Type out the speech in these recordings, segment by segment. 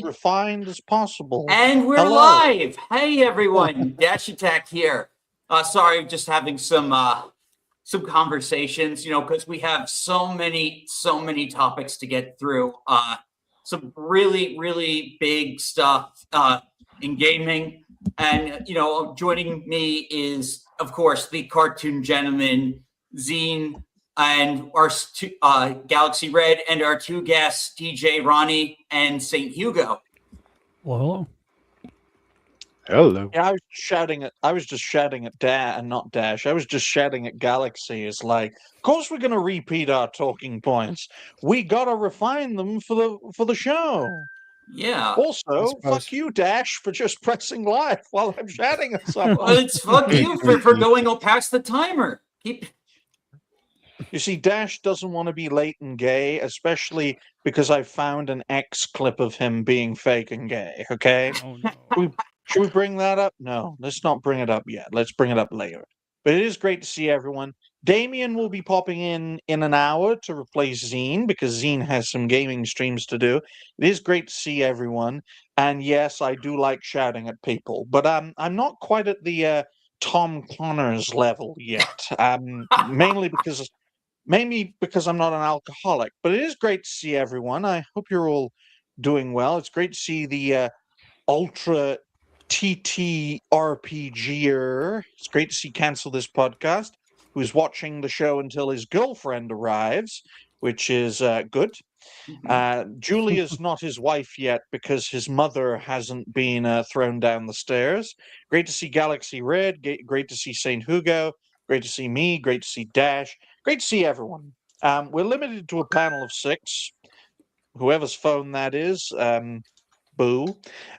refined as possible. And we're live. Hey, everyone. Dash Attack here. Sorry, just having some conversations, because we have so many topics to get through. Some really, really big stuff in gaming. And, joining me is, of course, the cartoon gentleman, Zine, and our Galaxy Red, and our two guests, DJ Ronnie and St. Hugo. Hello. Hello. Yeah, I was just shouting at Dash. I was just shouting at Galaxy. It's like, of course we're gonna repeat our talking points. We gotta refine them for the show. Yeah. Also, fuck you, Dash, for just pressing live while I'm shouting at someone. Well, it's fuck you for going past the timer. You see, Dash doesn't want to be late and gay, especially because I found an X clip of him being fake and gay, okay? Oh, no. Should we bring that up? No, let's not bring it up yet. Let's bring it up later. But it is great to see everyone. Damien will be popping in an hour to replace Zine because Zine has some gaming streams to do. It is great to see everyone. And yes, I do like shouting at people, but I'm not quite at the Tom Connors level yet. Mainly because I'm not an alcoholic. But it is great to see everyone. I hope you're all doing well. It's great to see the ultra TTRPGer. It's great to see Cancel This Podcast, who's watching the show until his girlfriend arrives, which is good. Julia's not his wife yet because his mother hasn't been thrown down the stairs. Great to see Galaxy Red. Great to see St. Hugo. Great to see me. Great to see Dash. Great to see everyone. We're limited to a panel of 6. Whoever's phone that is, boo.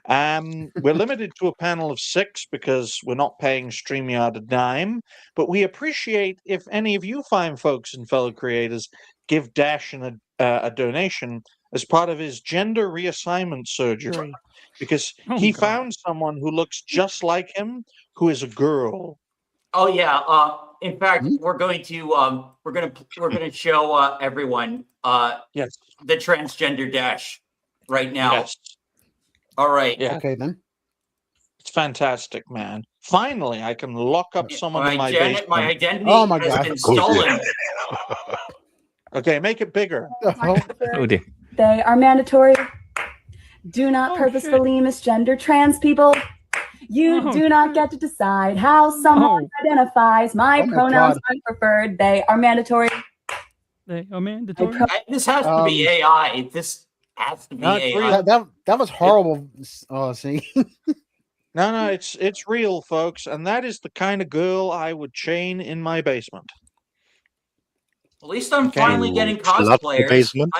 We're limited to a panel of 6 because we're not paying StreamYard a dime, but we appreciate if any of you fine folks and fellow creators give Dash a donation as part of his gender reassignment surgery, because he found someone who looks just like him, who is a girl. Oh yeah. In fact, we're going to show everyone yes, the transgender Dash right now. Yes. All right. Yeah. Okay then. It's fantastic, man. Finally, I can lock up someone in my basement. My identity has been Oh, stolen. Okay, make it bigger. Oh dear. They are mandatory. Do not purposefully misgender trans people. You do not get to decide how someone identifies. My pronouns are preferred. They are mandatory. They are mandatory. This has to be AI. This has to be AI. That was horrible. See. No, it's real, folks, and that is the kind of girl I would chain in my basement. At least I'm finally getting cosplayers. Basement.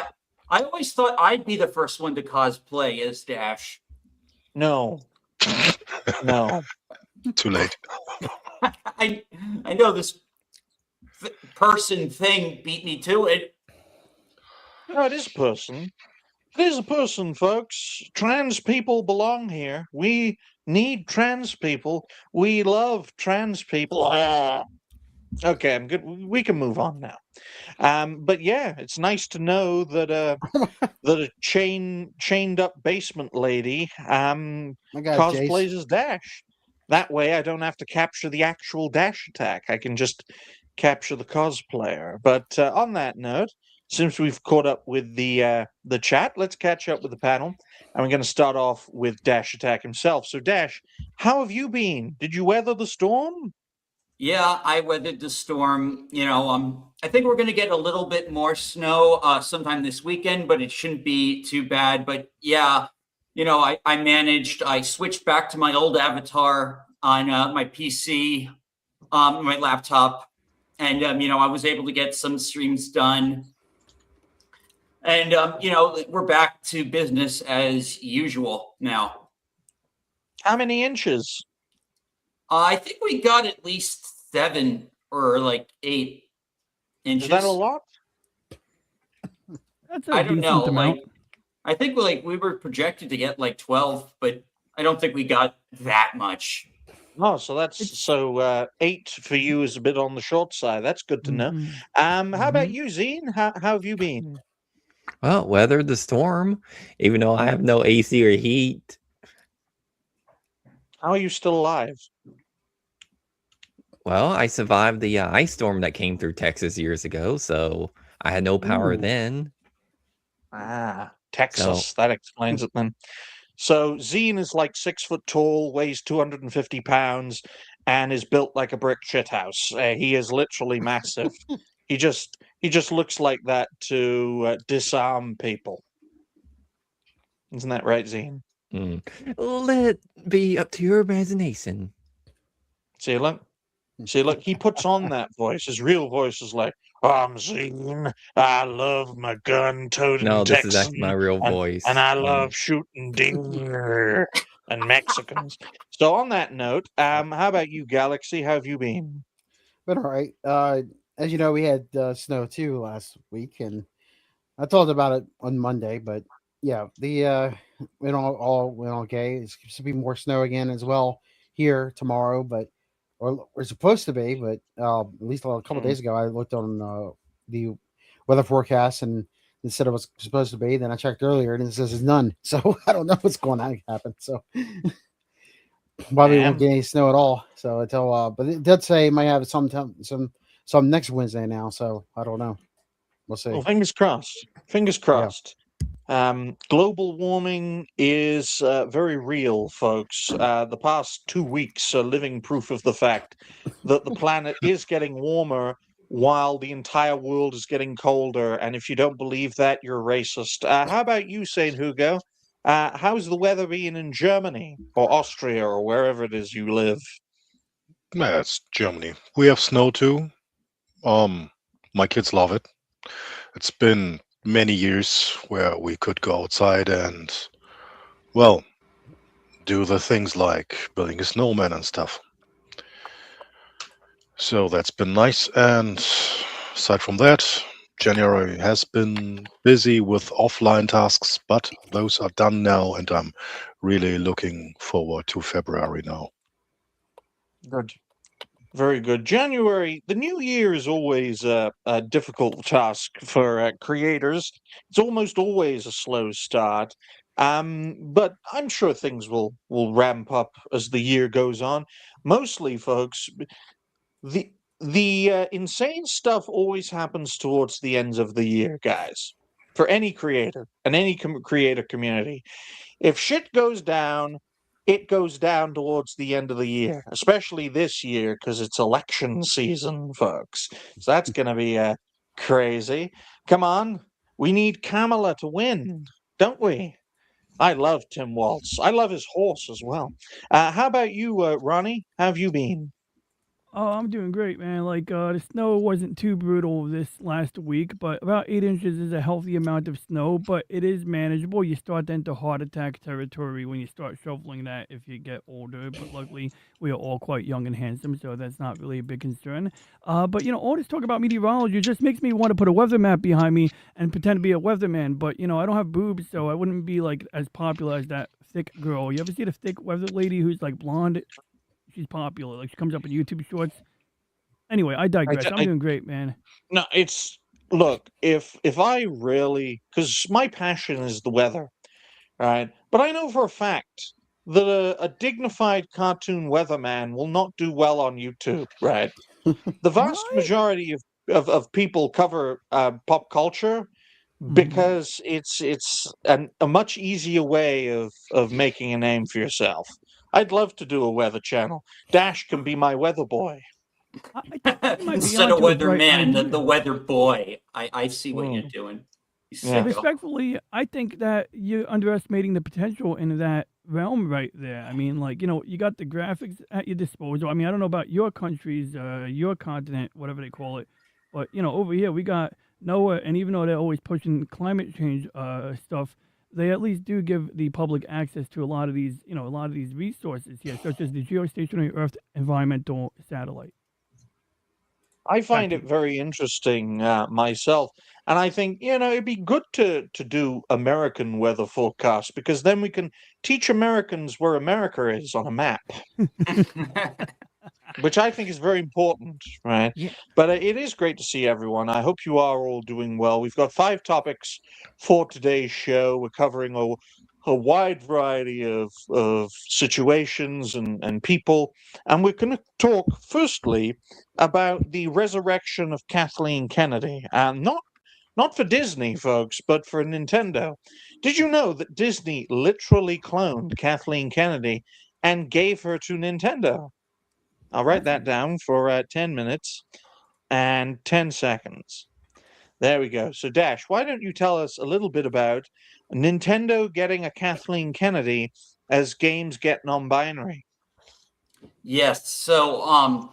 I always thought I'd be the first one to cosplay as Dash. No. No. Too late. I know this person thing beat me to it. No, it is a person. It is a person, folks. Trans people belong here. We need trans people. We love trans people. Okay, I'm good. We can move on now. But yeah, it's nice to know that that a chained up basement lady cosplays as Dash. That way, I don't have to capture the actual Dash attack. I can just capture the cosplayer. But on that note, since we've caught up with the chat, let's catch up with the panel. And we're going to start off with Dash Attack himself. So, Dash, how have you been? Did you weather the storm? Yeah, I weathered the storm. I think we're going to get a little bit more snow sometime this weekend, but it shouldn't be too bad. But yeah, I managed. I switched back to my old avatar on my PC, my laptop, and I was able to get some streams done. And we're back to business as usual now. How many inches? I think we got at least 7 or 8 inches. Is that a lot? That's a I don't know. amount. I think we were projected to get 12, but I don't think we got that much. Oh, so 8 for you is a bit on the short side. That's good to know. How about you, Zine? How have you been? Well, weathered the storm, even though I have no AC or heat. How are you still alive? Well, I survived the ice storm that came through Texas years ago, so I had no power Ooh. then. Texas. That explains it then. So Zine is like 6 foot tall, weighs 250 pounds, and is built like a brick shithouse. He is literally massive. he just looks like that to disarm people. Isn't that right, Zine? Let it be up to your imagination. See, look, he puts on that voice. His real voice is like, I'm Zine. I love my gun-toting No, this is Texan, actually my real voice. and I love shooting deer and Mexicans. So on that note, how about you, Galaxy? How have you been? But all right. As you know, we had snow too last week, and I talked about it on Monday. But yeah, it all went okay. It's supposed to be more snow again as well here tomorrow, but or we're supposed to be. But at least a couple days ago, I looked on the weather forecast and it said it was supposed to be. Then I checked earlier and it says it's none. So I don't know what's going to happen. So probably won't get any snow at all. So until but it did say it might have some next Wednesday now. So I don't know. We'll see. Well, fingers crossed. Fingers crossed. Global warming is very real, folks. The past 2 weeks are living proof of the fact that the planet is getting warmer while the entire world is getting colder. And if you don't believe that, you're racist. How about you, St. Hugo? How's the weather being in Germany or Austria or wherever it is you live? It's Germany. We have snow too. My kids love it. It's been many years where we could go outside and, well, do the things like building a snowman and stuff. So that's been nice. And aside from that, January has been busy with offline tasks, but those are done now, and I'm really looking forward to February now. Good. Very good. January, the new year is always a difficult task for creators. It's almost always a slow start. But I'm sure things will ramp up as the year goes on. Mostly, folks, the insane stuff always happens towards the ends of the year, guys. For any creator and any creator community, if shit goes down, it goes down towards the end of the year, especially this year because it's election season, folks. So that's going to be crazy. Come on, we need Kamala to win, don't we? I love Tim Waltz. I love his horse as well. How about you, Ronnie? How have you been? Oh, I'm doing great, man. Like, the snow wasn't too brutal this last week, but about 8 inches is a healthy amount of snow, but it is manageable. You start into heart attack territory when you start shoveling that if you get older, but luckily we are all quite young and handsome, so that's not really a big concern. But, all this talk about meteorology just makes me want to put a weather map behind me and pretend to be a weatherman, but, I don't have boobs, so I wouldn't be, like, as popular as that thick girl. You ever see the thick weather lady who's, like, blonde? She's popular. Like, she comes up in YouTube shorts. Anyway, I digress. I'm doing great, man. No, look, if I really, because my passion is the weather, right? But I know for a fact that a dignified cartoon weatherman will not do well on YouTube, right? The vast majority of people cover pop culture because it's a much easier way of making a name for yourself. I'd love to do a weather channel. Dash can be my weather boy. Instead of weatherman, the weather boy. I see what you're doing. Yeah. Respectfully, I think that you're underestimating the potential in that realm right there. I mean, like, you got the graphics at your disposal. I mean, I don't know about your countries, your continent, whatever they call it, but, over here we got NOAA, and even though they're always pushing climate change stuff, they at least do give the public access to a lot of these, resources here, such as the geostationary Earth environmental satellite. I find it very interesting myself. And I think, it'd be good to do American weather forecasts because then we can teach Americans where America is on a map. which I think is very important, right? Yeah. But it is great to see everyone. I hope you are all doing well. We've got 5 topics for today's show. We're covering a wide variety of situations and people. And we're going to talk, firstly, about the resurrection of Kathleen Kennedy. And not for Disney, folks, but for Nintendo. Did you know that Disney literally cloned Kathleen Kennedy and gave her to Nintendo? I'll write that down for 10 minutes and 10 seconds. There we go. So, Dash, why don't you tell us a little bit about Nintendo getting a Kathleen Kennedy as games get non-binary? Yes. So,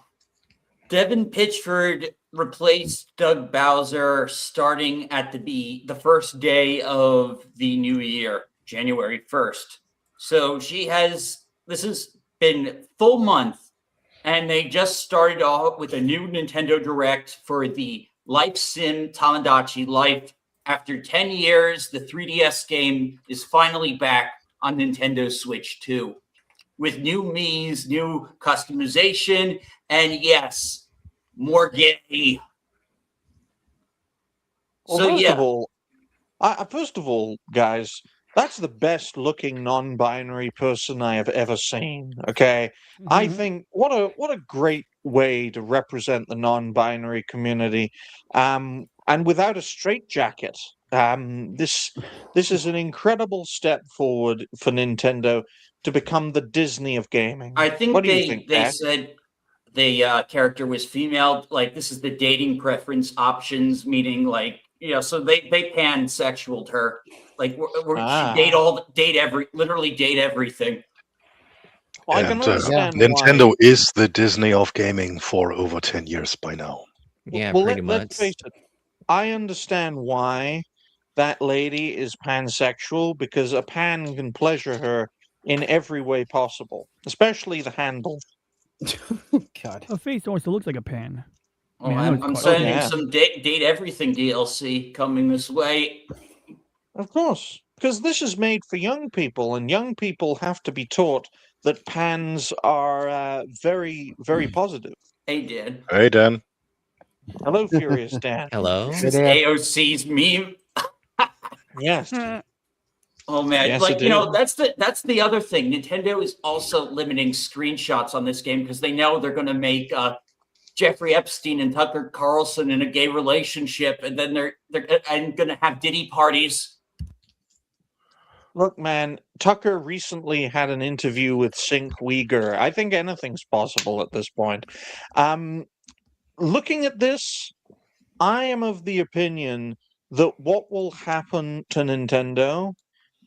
Devin Pitchford replaced Doug Bowser starting at the first day of the new year, January 1st. So this has been full month, and they just started off with a new Nintendo Direct for the Life Sim Tamagotchi Life. After 10 years, the 3DS game is finally back on Nintendo Switch 2 with new Miis, new customization, and yes, more gay. Well, So yeah, first of all, guys, that's the best looking non-binary person I have ever seen. Okay, I think what a great way to represent the non-binary community, and without a straitjacket. This is an incredible step forward for Nintendo to become the Disney of gaming. I think What do you think, they Pat? said the character was female. Like, this is the dating preference options, meaning like, so they pansexualed her. Like, she literally date everything. Well, I can understand Nintendo why. is the Disney of gaming for over 10 years by now. Yeah, Well, pretty let's much. face it. I understand why that lady is pansexual, because a pan can pleasure her in every way possible, especially the handle. God. Her face almost looks like a pan. Oh, Man, I know it's I'm caught- sending yeah. some date everything DLC coming this way. Of course, because this is made for young people, and young people have to be taught that pans are very, very positive. Hey, Dan. Hey, Dan. Hello, Furious Dan. Hello. This is Dan. AOC's meme. Yes. Oh man, Yes, like it is. that's the other thing. Nintendo is also limiting screenshots on this game because they know they're going to make Jeffrey Epstein and Tucker Carlson in a gay relationship, and then they're going to have Diddy parties. Look, man, Tucker recently had an interview with Sink Uyghur. I think anything's possible at this point. Looking at this, I am of the opinion that what will happen to Nintendo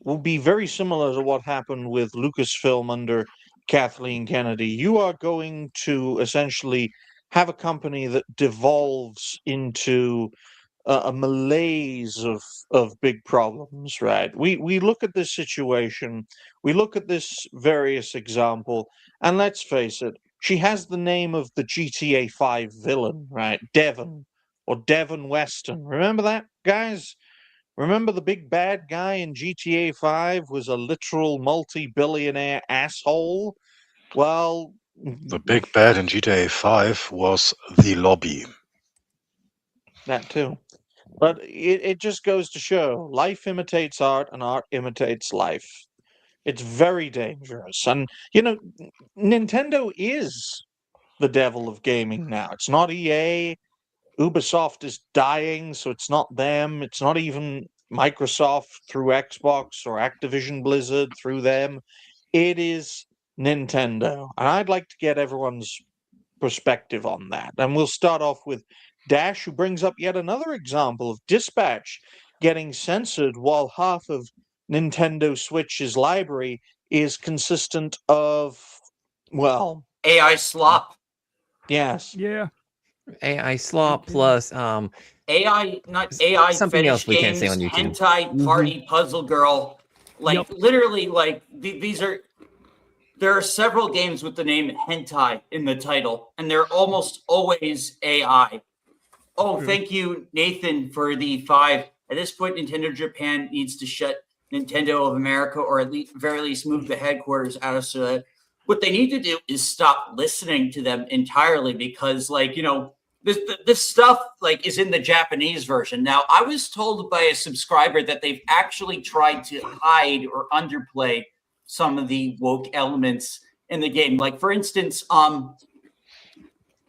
will be very similar to what happened with Lucasfilm under Kathleen Kennedy. You are going to essentially have a company that devolves into a malaise of big problems, right? We look at this situation, we look at this various example, and let's face it, she has the name of the GTA 5 villain, right? Devon, or Devon Weston. Remember that, guys? Remember the big bad guy in GTA 5 was a literal multi-billionaire asshole? Well, The big bad in GTA 5 was the lobby. that too. But it just goes to show life imitates art and art imitates life. It's very dangerous. And, Nintendo is the devil of gaming now. It's not EA. Ubisoft is dying, so it's not them. It's not even Microsoft through Xbox or Activision Blizzard through them. It is Nintendo. And I'd like to get everyone's perspective on that. And we'll start off with Dash, who brings up yet another example of Dispatch getting censored while half of Nintendo Switch's library is consistent of, well, AI slop. yes. Yeah. AI slop plus AI, not AI. Something fetish else we can't say games, on YouTube. Hentai party puzzle girl. Like literally, like these are. There are several games with the name hentai in the title, and they're almost always AI. Oh, thank you, Nathan, for the 5. At this point, Nintendo Japan needs to shut Nintendo of America, or at least very least move the headquarters out of what they need to do is stop listening to them entirely, because like, this stuff like is in the Japanese version. Now, I was told by a subscriber that they've actually tried to hide or underplay some of the woke elements in the game. Like, for instance,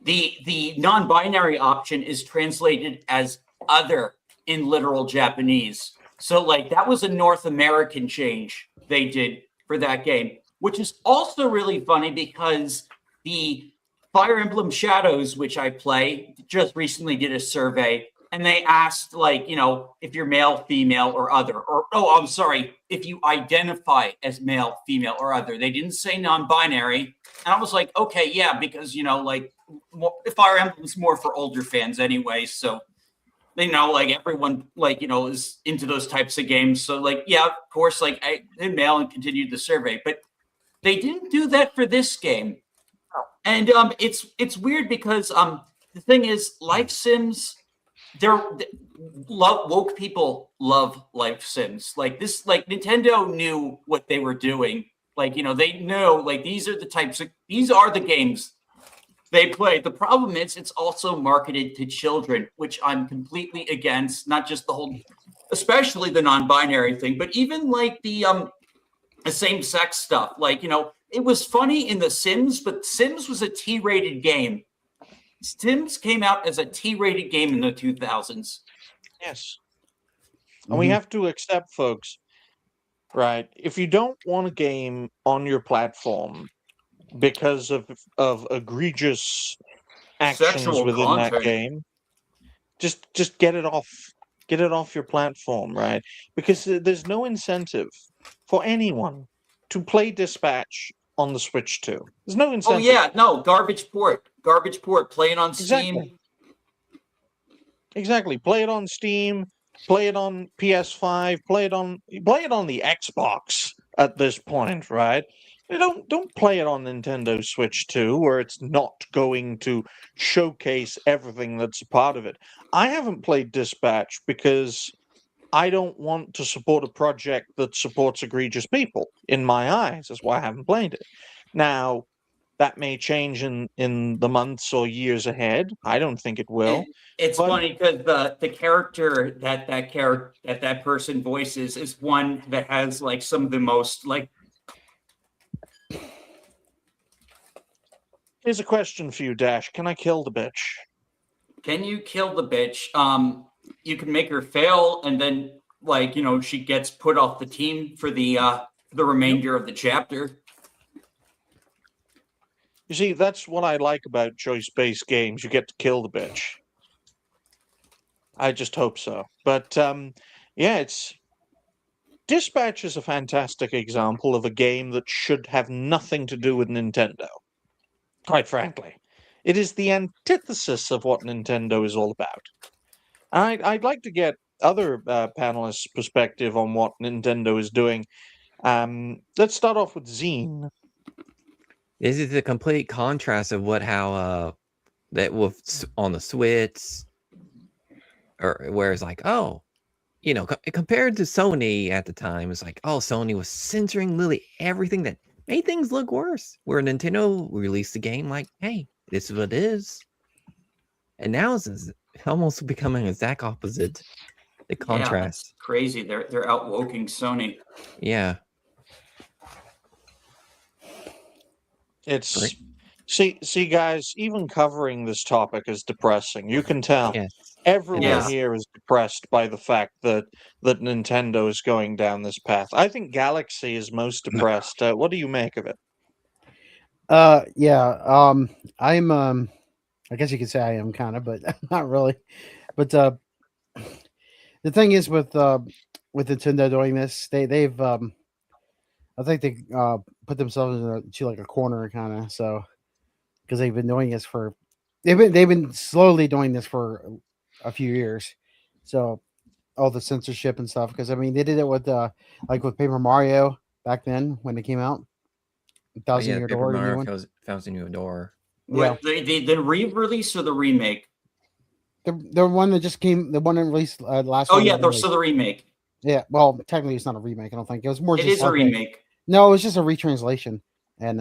the non-binary option is translated as other in literal Japanese. So like that was a North American change they did for that game, which is also really funny because the Fire Emblem Shadows, which I play, just recently did a survey, and they asked, like, if you're male, female, or other, or, oh, I'm sorry, if you identify as male, female, or other. They didn't say non-binary. And I was like, okay, yeah, because, Fire Emblem's more for older fans anyway. So, like everyone, is into those types of games. So, like, yeah, of course, like I did male and continued the survey, but they didn't do that for this game. And it's weird because the thing is, life sims, woke people love life sims. Like this, like Nintendo knew what they were doing. Like, they know, like these are the games they play. The problem is it's also marketed to children, which I'm completely against. Not just the whole, especially the non-binary thing, but even like the same-sex stuff. Like, it was funny in The Sims, but Sims was a T-rated game. Sims came out as a T-rated game in the 2000s. Yes. And we have to accept, folks, right? If you don't want a game on your platform because of egregious actions Sexual within content. that game, just get it off. Get it off your platform, right? Because there's no incentive for anyone to play Dispatch on the Switch 2. There's no incentive. Oh yeah, no, garbage port, play it on Steam. Exactly. Play it on Steam, play it on PS5, play it on the Xbox at this point, right? Don't play it on Nintendo Switch 2, where it's not going to showcase everything that's a part of it. I haven't played Dispatch because I don't want to support a project that supports egregious people. In my eyes, that's why I haven't played it. Now, that may change in the months or years ahead. I don't think it will. It's funny because the character that person voices is one that has like some of the most like. Here's a question for you, Dash. Can I kill the bitch? Can you kill the bitch? You can make her fail, and then she gets put off the team for the remainder of the chapter. You see, that's what I like about choice-based games. You get to kill the bitch. I just hope so. But Dispatch is a fantastic example of a game that should have nothing to do with Nintendo. Quite frankly, it is the antithesis of what Nintendo is all about. I'd like to get other panelists' perspective on what Nintendo is doing. Let's start off with Zine. This is a complete contrast of how that was on the Switch, or where it's like, compared to Sony at the time, it's like, Sony was censoring literally everything that made things look worse. Where Nintendo released the game like, hey, this is what it is. And now it's almost becoming an exact opposite. The contrast. Yeah, crazy. They're outwoking Sony. Yeah. It's see guys, even covering this topic is depressing. You can tell. Yes. Everyone here is depressed by the fact that Nintendo is going down this path. I think Galaxy is most depressed. What do you make of it? I'm I guess you could say I am kind of, but not really. But the thing is with Nintendo doing this, they've I think they put themselves into like a corner kind of, so because they've been doing this for they've been slowly doing this for a few years, so all the censorship and stuff. Because I mean, they did it with like with Paper Mario back then when it came out. Thousand Year Door. Thousand Year Door. Yeah, the re-release or the remake? The one that just came, the one that released last. Oh yeah, so the remake. Yeah, well, technically it's not a remake. I don't think it was more. It is a remake. No, it was just a retranslation, and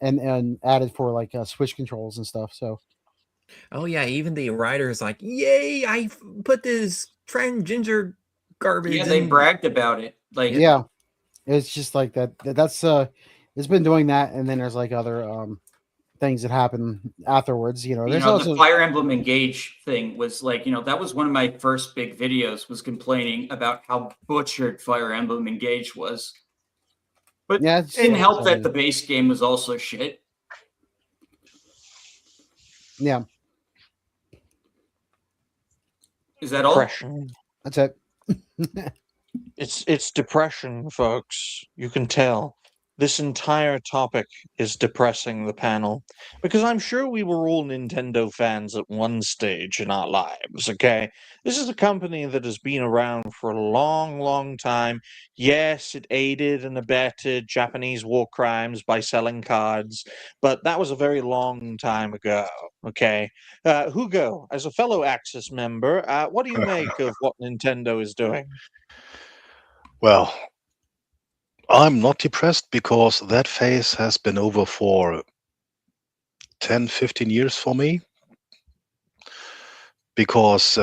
and added for like Switch controls and stuff. So. Oh yeah, even the writer's like, "Yay! I put this transgender garbage." Yeah, they in. bragged about it. Like, Yeah, it's just like that. That's it's been doing that, and then there's like other things that happen afterwards. There's also the Fire Emblem Engage thing was like, that was one of my first big videos, was complaining about how butchered Fire Emblem Engage was. But yeah, it didn't help that the base game was also shit. Yeah. Is that all? Depression. That's it. It's depression, folks. You can tell. This entire topic is depressing the panel because I'm sure we were all Nintendo fans at one stage in our lives, okay? This is a company that has been around for a long, long time. Yes, it aided and abetted Japanese war crimes by selling cards, but that was a very long time ago, okay? Hugo, as a fellow Axis member, what do you make of what Nintendo is doing? Well, I'm not depressed because that phase has been over for 10, 15 years for me. Because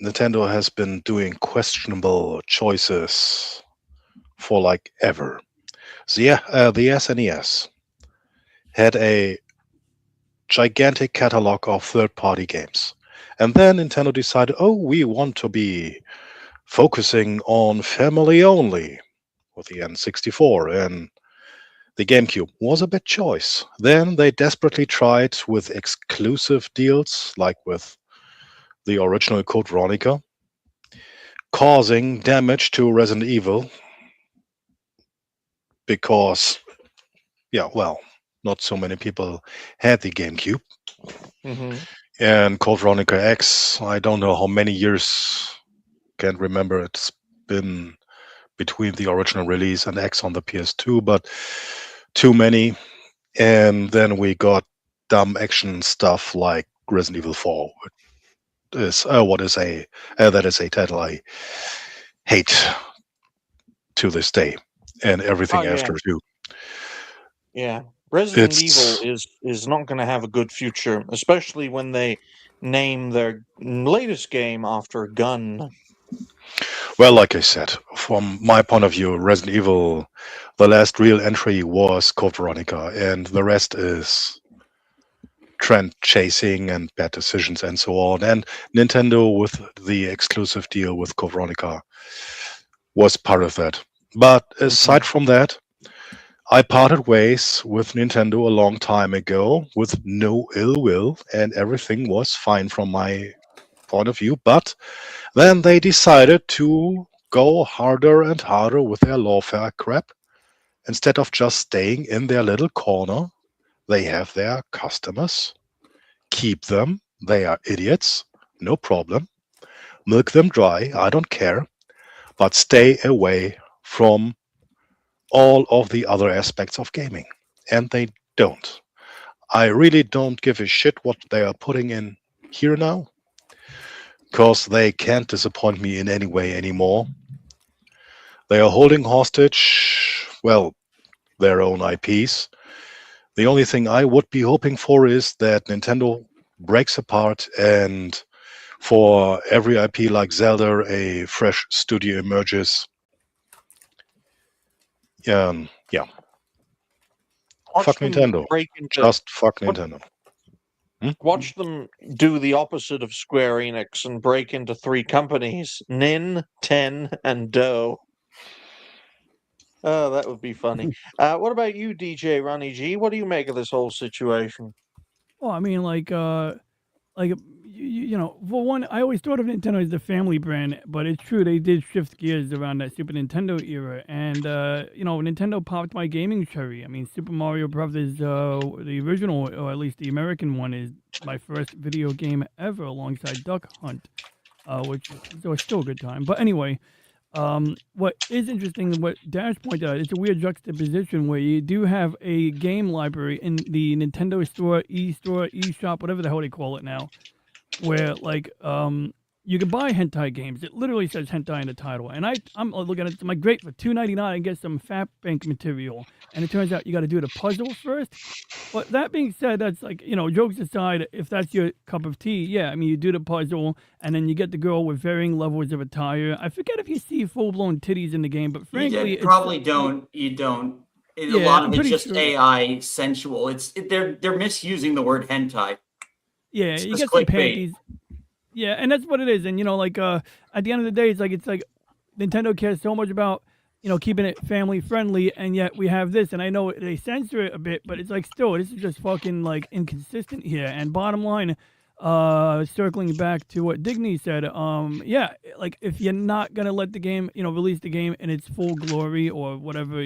Nintendo has been doing questionable choices for like ever. So yeah, the SNES had a gigantic catalog of third-party games. And then Nintendo decided, oh, we want to be focusing on family only with the N64, and the GameCube was a bad choice. Then they desperately tried with exclusive deals, like with the original Code Veronica, causing damage to Resident Evil because, yeah, well, not so many people had the GameCube. Mm-hmm. And Code Veronica X, I don't know how many years, can't remember, it's been between the original release and X on the PS2, but too many. And then we got dumb action stuff like Resident Evil 4. That is a title I hate to this day, and everything Oh, yeah. after too. Yeah, Resident It's Evil is not going to have a good future, especially when they name their latest game after a gun. well, like I said, from my point of view, Resident Evil, the last real entry was Code Veronica, and the rest is trend chasing and bad decisions and so on. And Nintendo, with the exclusive deal with Code Veronica, was part of that. But aside from that, I parted ways with Nintendo a long time ago with no ill will, and everything was fine from my point of view. But then they decided to go harder and harder with their lawfare crap. Instead of just staying in their little corner, they have their customers. Keep them. They are idiots. No problem. Milk them dry. I don't care. But stay away from all of the other aspects of gaming. And they don't. I really don't give a shit what they are putting in here now, because they can't disappoint me in any way anymore. They are holding hostage, well, their own IPs. The only thing I would be hoping for is that Nintendo breaks apart and for every IP like Zelda, a fresh studio emerges. Yeah. Watch Fuck them Nintendo. break into Just fuck what- Nintendo. watch them do the opposite of Square Enix and break into three companies: Nin, Ten, and Do. Oh, that would be funny. What about you, DJ Ronnie G? What do you make of this whole situation? Well, I mean, for one, I always thought of Nintendo as the family brand, but it's true they did shift gears around that Super Nintendo era, and Nintendo popped my gaming cherry. I mean, Super Mario Brothers, the original, or at least the American one, is my first video game ever, alongside Duck Hunt, which was still a good time. But anyway. What is interesting, what Dash pointed out, it's a weird juxtaposition where you do have a game library in the Nintendo Store, eShop, whatever the hell they call it now, where you can buy hentai games. It literally says hentai in the title. And I'm looking at it. I'm like, great, for $2.99, I get some Fat Bank material. And it turns out you got to do the puzzle first. But that being said, that's like, jokes aside, if that's your cup of tea, yeah, I mean, you do the puzzle and then you get the girl with varying levels of attire. I forget if you see full blown titties in the game, but frankly, you probably don't. You don't. A lot of it's just sure. AI sensual. They're misusing the word hentai. Yeah, you get some panties. Yeah, and that's what it is. And at the end of the day, it's like Nintendo cares so much about keeping it family friendly, and yet we have this. And I know they censor it a bit, but it's like still, this is just fucking like inconsistent here. And bottom line, circling back to what Digny said, yeah, like if you're not gonna let the game, release the game in its full glory or whatever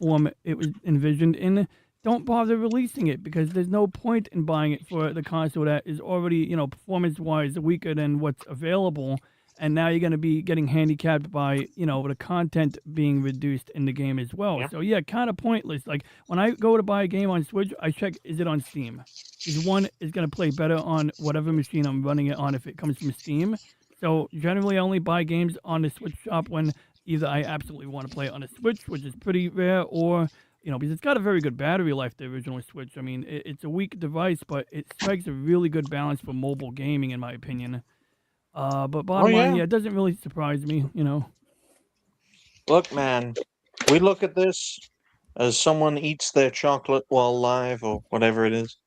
form it was envisioned in, don't bother releasing it, because there's no point in buying it for the console that is already, performance-wise weaker than what's available. And now you're going to be getting handicapped by, the content being reduced in the game as well. Yeah. So, yeah, kind of pointless. Like, when I go to buy a game on Switch, I check, is it on Steam? Is one is going to play better on whatever machine I'm running it on if it comes from Steam? So, generally, I only buy games on the Switch shop when either I absolutely want to play it on a Switch, which is pretty rare, or because it's got a very good battery life, the original Switch. I mean, it's a weak device, but it strikes a really good balance for mobile gaming, in my opinion. But bottom line, it doesn't really surprise me, Look, man, we look at this as someone eats their chocolate while live, or whatever it is.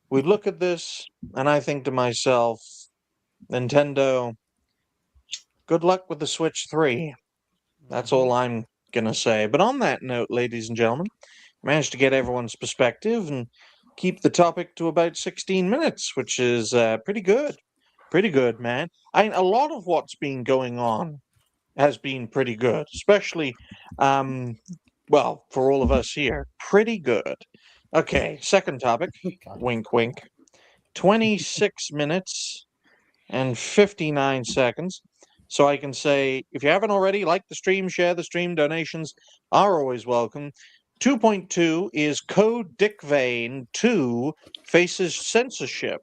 We look at this, and I think to myself, Nintendo, good luck with the Switch 3. That's all I'm going to say. But on that note, ladies and gentlemen, managed to get everyone's perspective and keep the topic to about 16 minutes, which is pretty good. Pretty good, man. A lot of what's been going on has been pretty good, especially, well, for all of us here, pretty good. Okay, second topic, wink, wink. 26 minutes and 59 seconds. So I can say, if you haven't already, like the stream, share the stream, donations are always welcome. 2.2 is Code Dick Vane 2 faces censorship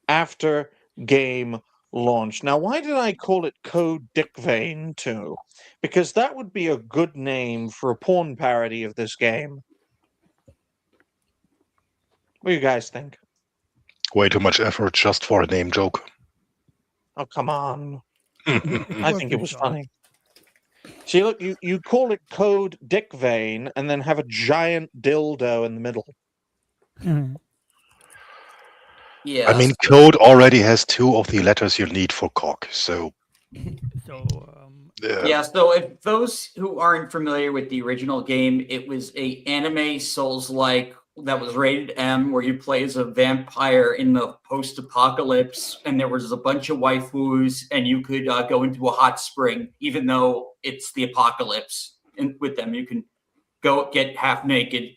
after game launch. Now, why did I call it Code Dick Vane 2? Because that would be a good name for a porn parody of this game. What do you guys think? Way too much effort just for a name joke. Oh, come on. I think it was funny. See, look, you call it Code Dick Vane and then have a giant dildo in the middle. Yeah. I mean, code already has 2 of the letters you need for cock, so... Yeah, so if those who aren't familiar with the original game, it was a anime Souls-like that was rated M, where you play as a vampire in the post-apocalypse, and there was a bunch of waifus, and you could go into a hot spring, even though it's the apocalypse. And with them, you can go get half naked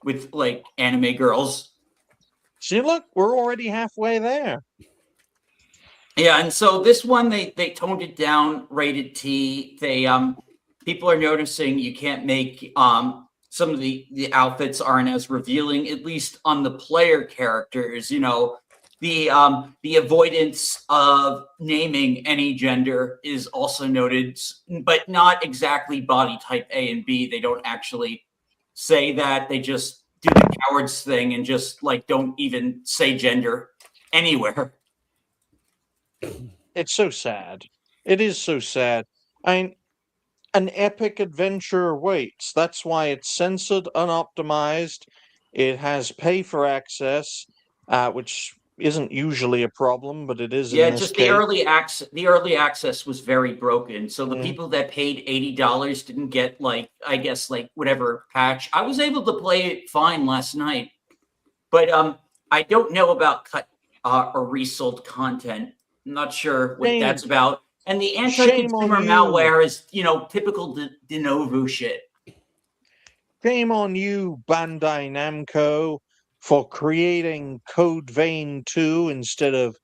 with like anime girls. See, look, we're already halfway there. Yeah, and so this one they toned it down, rated T. They people are noticing you can't make some of the outfits aren't as revealing, at least on the player characters. The avoidance of naming any gender is also noted, but not exactly body type A and B. They don't actually say that. They just do the cowards thing and just like don't even say gender anywhere. It's so sad. It is so sad. An epic adventure awaits. That's why it's censored, unoptimized. It has pay for access, which isn't usually a problem, but it is. Yeah, in this just case. The early access was very broken. So the people that paid $80 didn't get whatever patch. I was able to play it fine last night, but I don't know about cut or resold content. I'm not sure what that's about. And the anti-consumer malware is, typical Denuvo shit. Shame on you, Bandai Namco, for creating Code Vein 2 instead of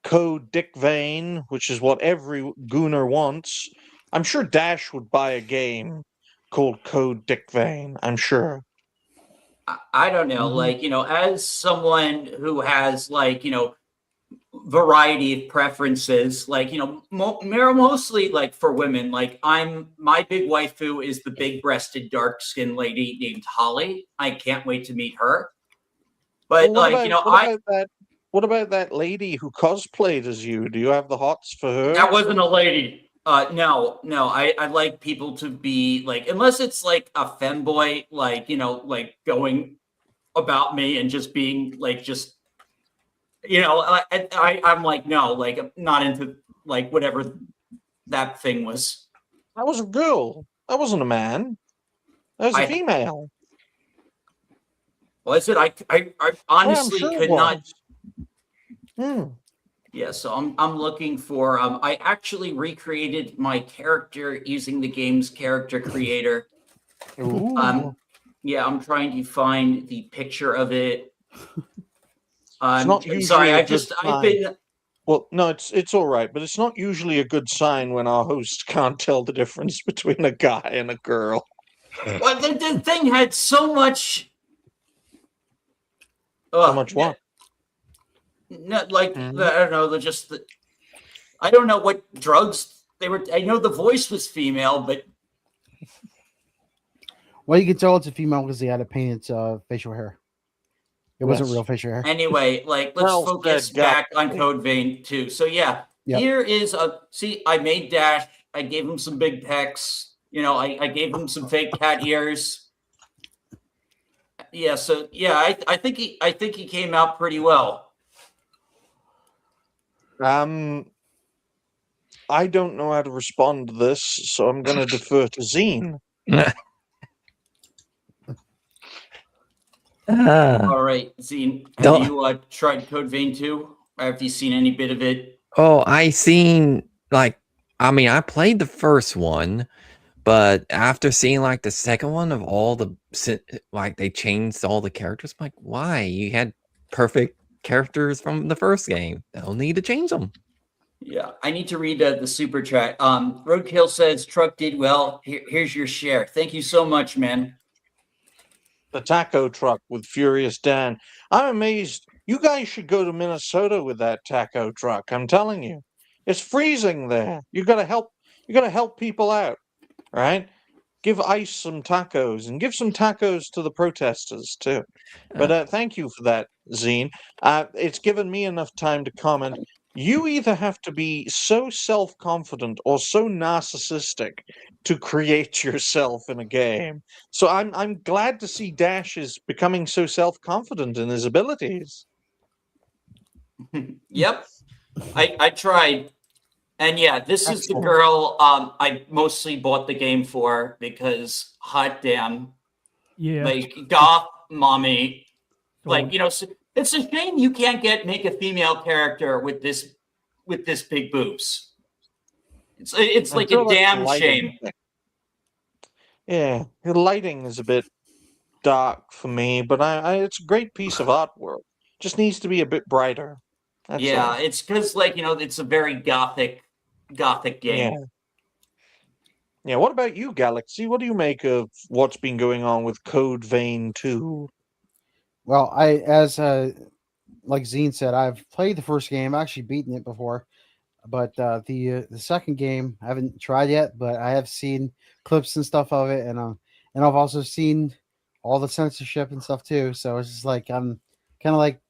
Code Dick Vane, which is what every gooner wants. I'm sure Dash would buy a game called Code Dick Vane, I'm sure. I don't know, as someone who has, variety of preferences. Like, mostly like for women. Like my big waifu is the big-breasted, dark-skinned lady named Holly. I can't wait to meet her. But what about that lady who cosplayed as you? Do you have the hots for her? That wasn't a lady. No. I like people to be like, unless it's like a femboy, like, like going about me and just being like, just, I'm like, no, like, I'm not into like whatever that thing was. That was a girl. That wasn't a man. That was a female. Was it? I honestly could not. Yeah, so I'm looking for. I actually recreated my character using the game's character creator. Ooh. Yeah, I'm trying to find the picture of it. It's not usually sorry, I've been. Well, no, it's all right, but it's not usually a good sign when our host can't tell the difference between a guy and a girl. Well, the thing had so much. So much what? Not like I don't know. I don't know what drugs they were. I know the voice was female, but well, you can tell it's a female because they had to paint its facial hair. It wasn't real facial hair. Anyway, like let's focus back on Code Vein 2. So here is see, I made Dash. I gave him some big pecs. I gave him some fake cat ears. Yeah, so I think he came out pretty well. I don't know how to respond to this, so I'm going to defer to Zine. All right, Zine, have you tried Code Vein 2? Have you seen any bit of it? Oh, I played the first one, but after seeing like the second one of all the they changed all the characters, I'm like, why? You had perfect characters from the first game. They'll need to change them. Yeah, I need to read the super chat. Roadkill says truck did well. Here's your share. Thank you so much, man. The taco truck with Furious Dan. I'm amazed. You guys should go to Minnesota with that taco truck. I'm telling you, it's freezing there. You gotta help people out, right? Give ICE some tacos and give some tacos to the protesters too. But thank you for that, Zine. It's given me enough time to comment. You either have to be so self-confident or so narcissistic to create yourself in a game. So I'm glad to see Dash is becoming so self-confident in his abilities. Yep, I tried. And yeah, this is the girl I mostly bought the game for because hot damn. Yeah. Like goth mommy. Like, it's a shame you can't make a female character with this big boobs. It's like a damn shame. Yeah, the lighting is a bit dark for me, but it's a great piece of artwork. Just needs to be a bit brighter. That's all. It's because it's a very gothic game. Yeah. What about you, Galaxy? What do you make of what's been going on with Code Vein 2? Well, as like Zine said, I've played the first game. I've actually beaten it before, but the second game I haven't tried yet. But I have seen clips and stuff of it, and I've also seen all the censorship and stuff too. So it's just like I'm kind of like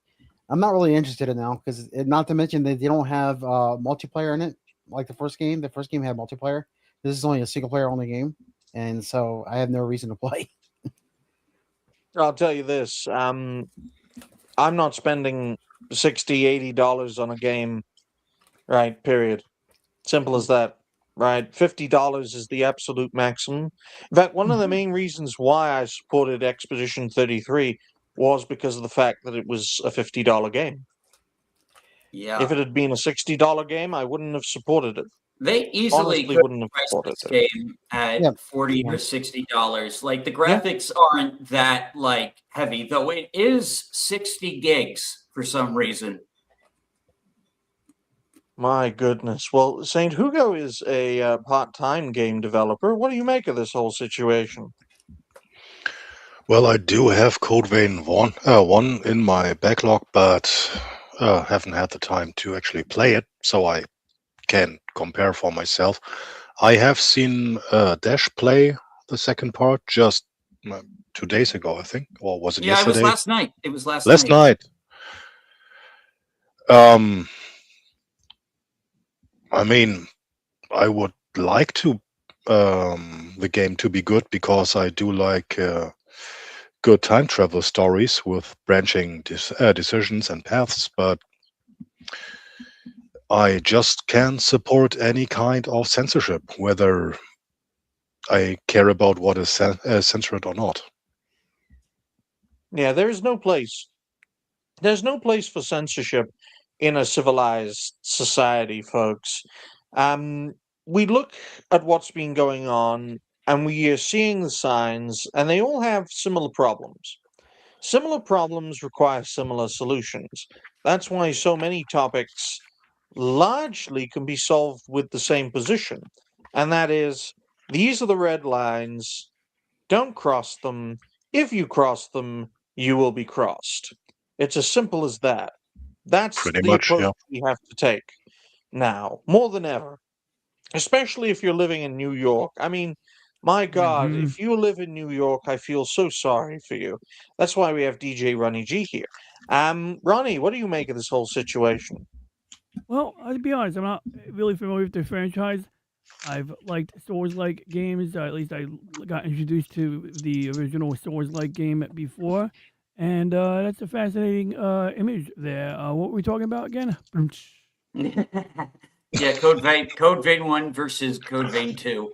I'm not really interested in it now because not to mention that they don't have multiplayer in it like the first game. The first game had multiplayer. This is only a single player only game, and so I have no reason to play. I'll tell you this. I'm not spending $60, $80 on a game, right, period. Simple as that, right? $50 is the absolute maximum. In fact, one of the main reasons why I supported Expedition 33 was because of the fact that it was a $50 game. Yeah. If it had been a $60 game, I wouldn't have supported it. They easily wouldn't have supported this game at $40 or $60. Like the graphics aren't that like heavy, though it is 60 gigs for some reason. My goodness. Well, Saint Hugo is a part-time game developer. What do you make of this whole situation? Well, I do have Code Vein 1 in my backlog, but haven't had the time to actually play it, so I can compare for myself. I have seen Dash play the second part just 2 days ago, I think, or was it Yeah, it was yesterday? last night. It was last Last night. night. I mean, I would like to the game to be good because I do like good time travel stories with branching decisions and paths, but I just can't support any kind of censorship, whether I care about what is censored or not. Yeah, there is no place. There's no place for censorship in a civilized society, folks. Um, we look at what's been going on, and we are seeing the signs, and they all have similar problems. Similar problems require similar solutions. That's why so many topics largely can be solved with the same position, and that is these are the red lines, don't cross them. If you cross them, you will be crossed. It's as simple as that. That's Pretty the much, approach yeah. we have to take now, more than ever, especially if you're living in New York. I mean, my God, Mhm. if you live in New York, I feel so sorry for you. That's why we have DJ Ronnie G here. Ronnie, what do you make of this whole situation? Well, to be honest, I'm not really familiar with the franchise. I've liked Souls-like games. At least I got introduced to the original Souls-like game before, and that's a fascinating image there. What were we talking about again? Yeah, Code Vein 1 versus Code Vein 2.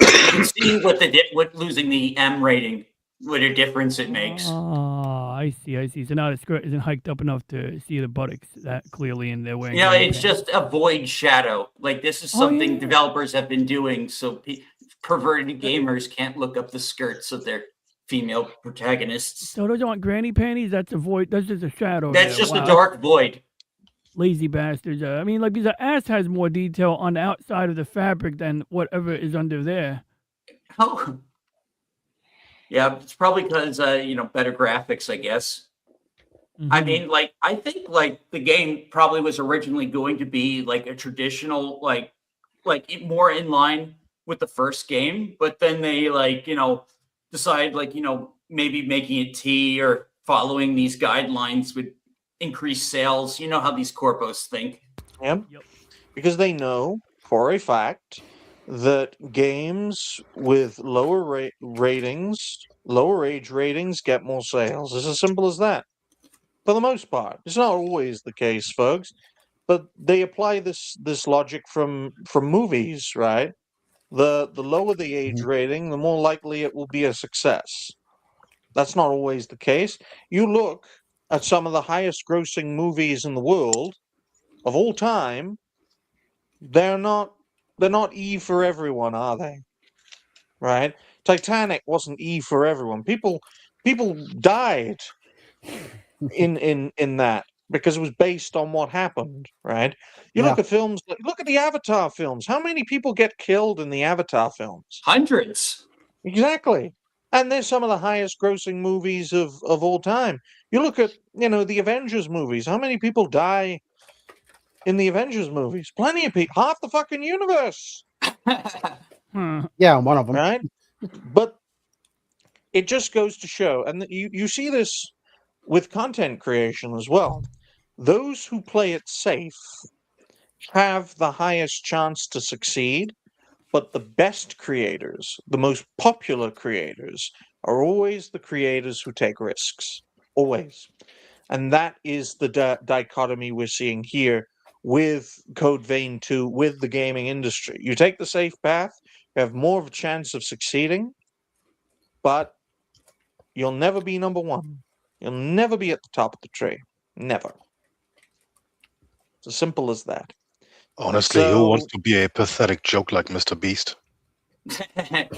You can see what losing the M rating, what a difference it makes. Oh, I see. So now the skirt isn't hiked up enough to see the buttocks that clearly, and they're wearing. You know, granny it's pants. just a void shadow. Like this is Oh, something yeah. developers have been doing, so perverted gamers can't look up the skirts of their female protagonists. So those aren't granny panties. That's a void. That's just a shadow. That's there. just Wow, a dark void. lazy bastards. I mean, like, because the ass has more detail on the outside of the fabric than whatever is under there. Oh, yeah, it's probably because better graphics, I guess. I Mhm. mean, like, I think like the game probably was originally going to be like a traditional, more in line with the first game, but then they decide maybe making it T or following these guidelines would increase sales. You know how these corpos think. Yeah, Yep. because they know for a fact that games with lower ratings, lower age ratings, get more sales. It's as simple as that. For the most part, it's not always the case, folks, but they apply this logic from movies, right? The lower the age Mhm. rating, the more likely it will be a success. That's not always the case. You look at some of the highest grossing movies in the world of all time, they're not E for everyone, are they? Right? Titanic wasn't E for everyone. People died in that because it was based on what happened, right? You look Yeah. at films, look at the Avatar films. How many people get killed in the Avatar films? Hundreds. Exactly. And they're some of the highest grossing movies of all time. You look at, the Avengers movies. How many people die in the Avengers movies? Plenty of people. Half the fucking universe, Huh. Yeah, one of them. right? But it just goes to show, and you see this with content creation as well. Those who play it safe have the highest chance to succeed, but the best creators, the most popular creators, are always the creators who take risks. Always. And that is the dichotomy we're seeing here with Code Vein 2, with the gaming industry. You take the safe path, you have more of a chance of succeeding, but you'll never be number one. You'll never be at the top of the tree. Never. It's as simple as that. Honestly, who wants So, to be a pathetic joke like Mr. Beast?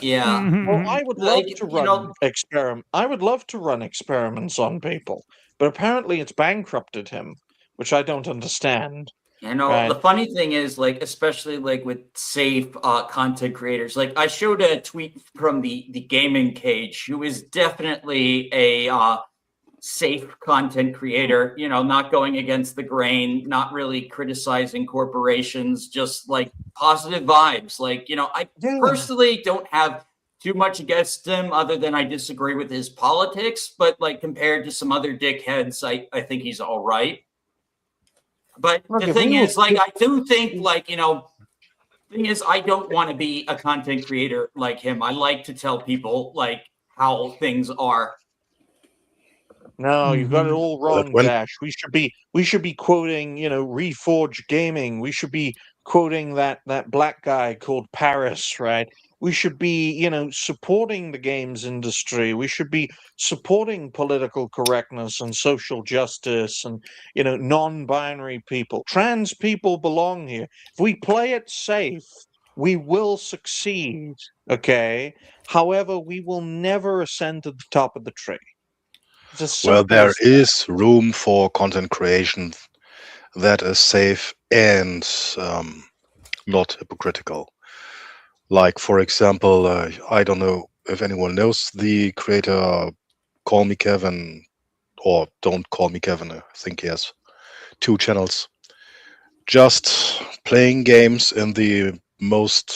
Yeah. well, Mhm. I would love Like, to run I would love to run experiments on people, but apparently it's bankrupted him, which I don't understand. Right? The funny thing is, like, especially like with safe content creators, like I showed a tweet from the gaming cage, who is definitely a safe content creator, not going against the grain, not really criticizing corporations, just like positive vibes. Like, I personally don't have too much against him other than I disagree with his politics, but like compared to some other dickheads, I think he's all right. But the thing is, like, I do think, like, thing is, I don't want to be a content creator like him. I like to tell people like how things are. No, you've got it all wrong, Dash. We should be quoting, Reforge Gaming. We should be quoting that black guy called Paris, right? We should be, supporting the games industry. We should be supporting political correctness and social justice and, non-binary people. Trans people belong here. If we play it safe, we will succeed, okay? However, we will never ascend to the top of the tree. Well, there is room for content creation that is safe and not hypocritical. Like, for example, I don't know if anyone knows the creator Call Me Kevin, or Don't Call Me Kevin. I think he has 2 channels. Just playing games in the most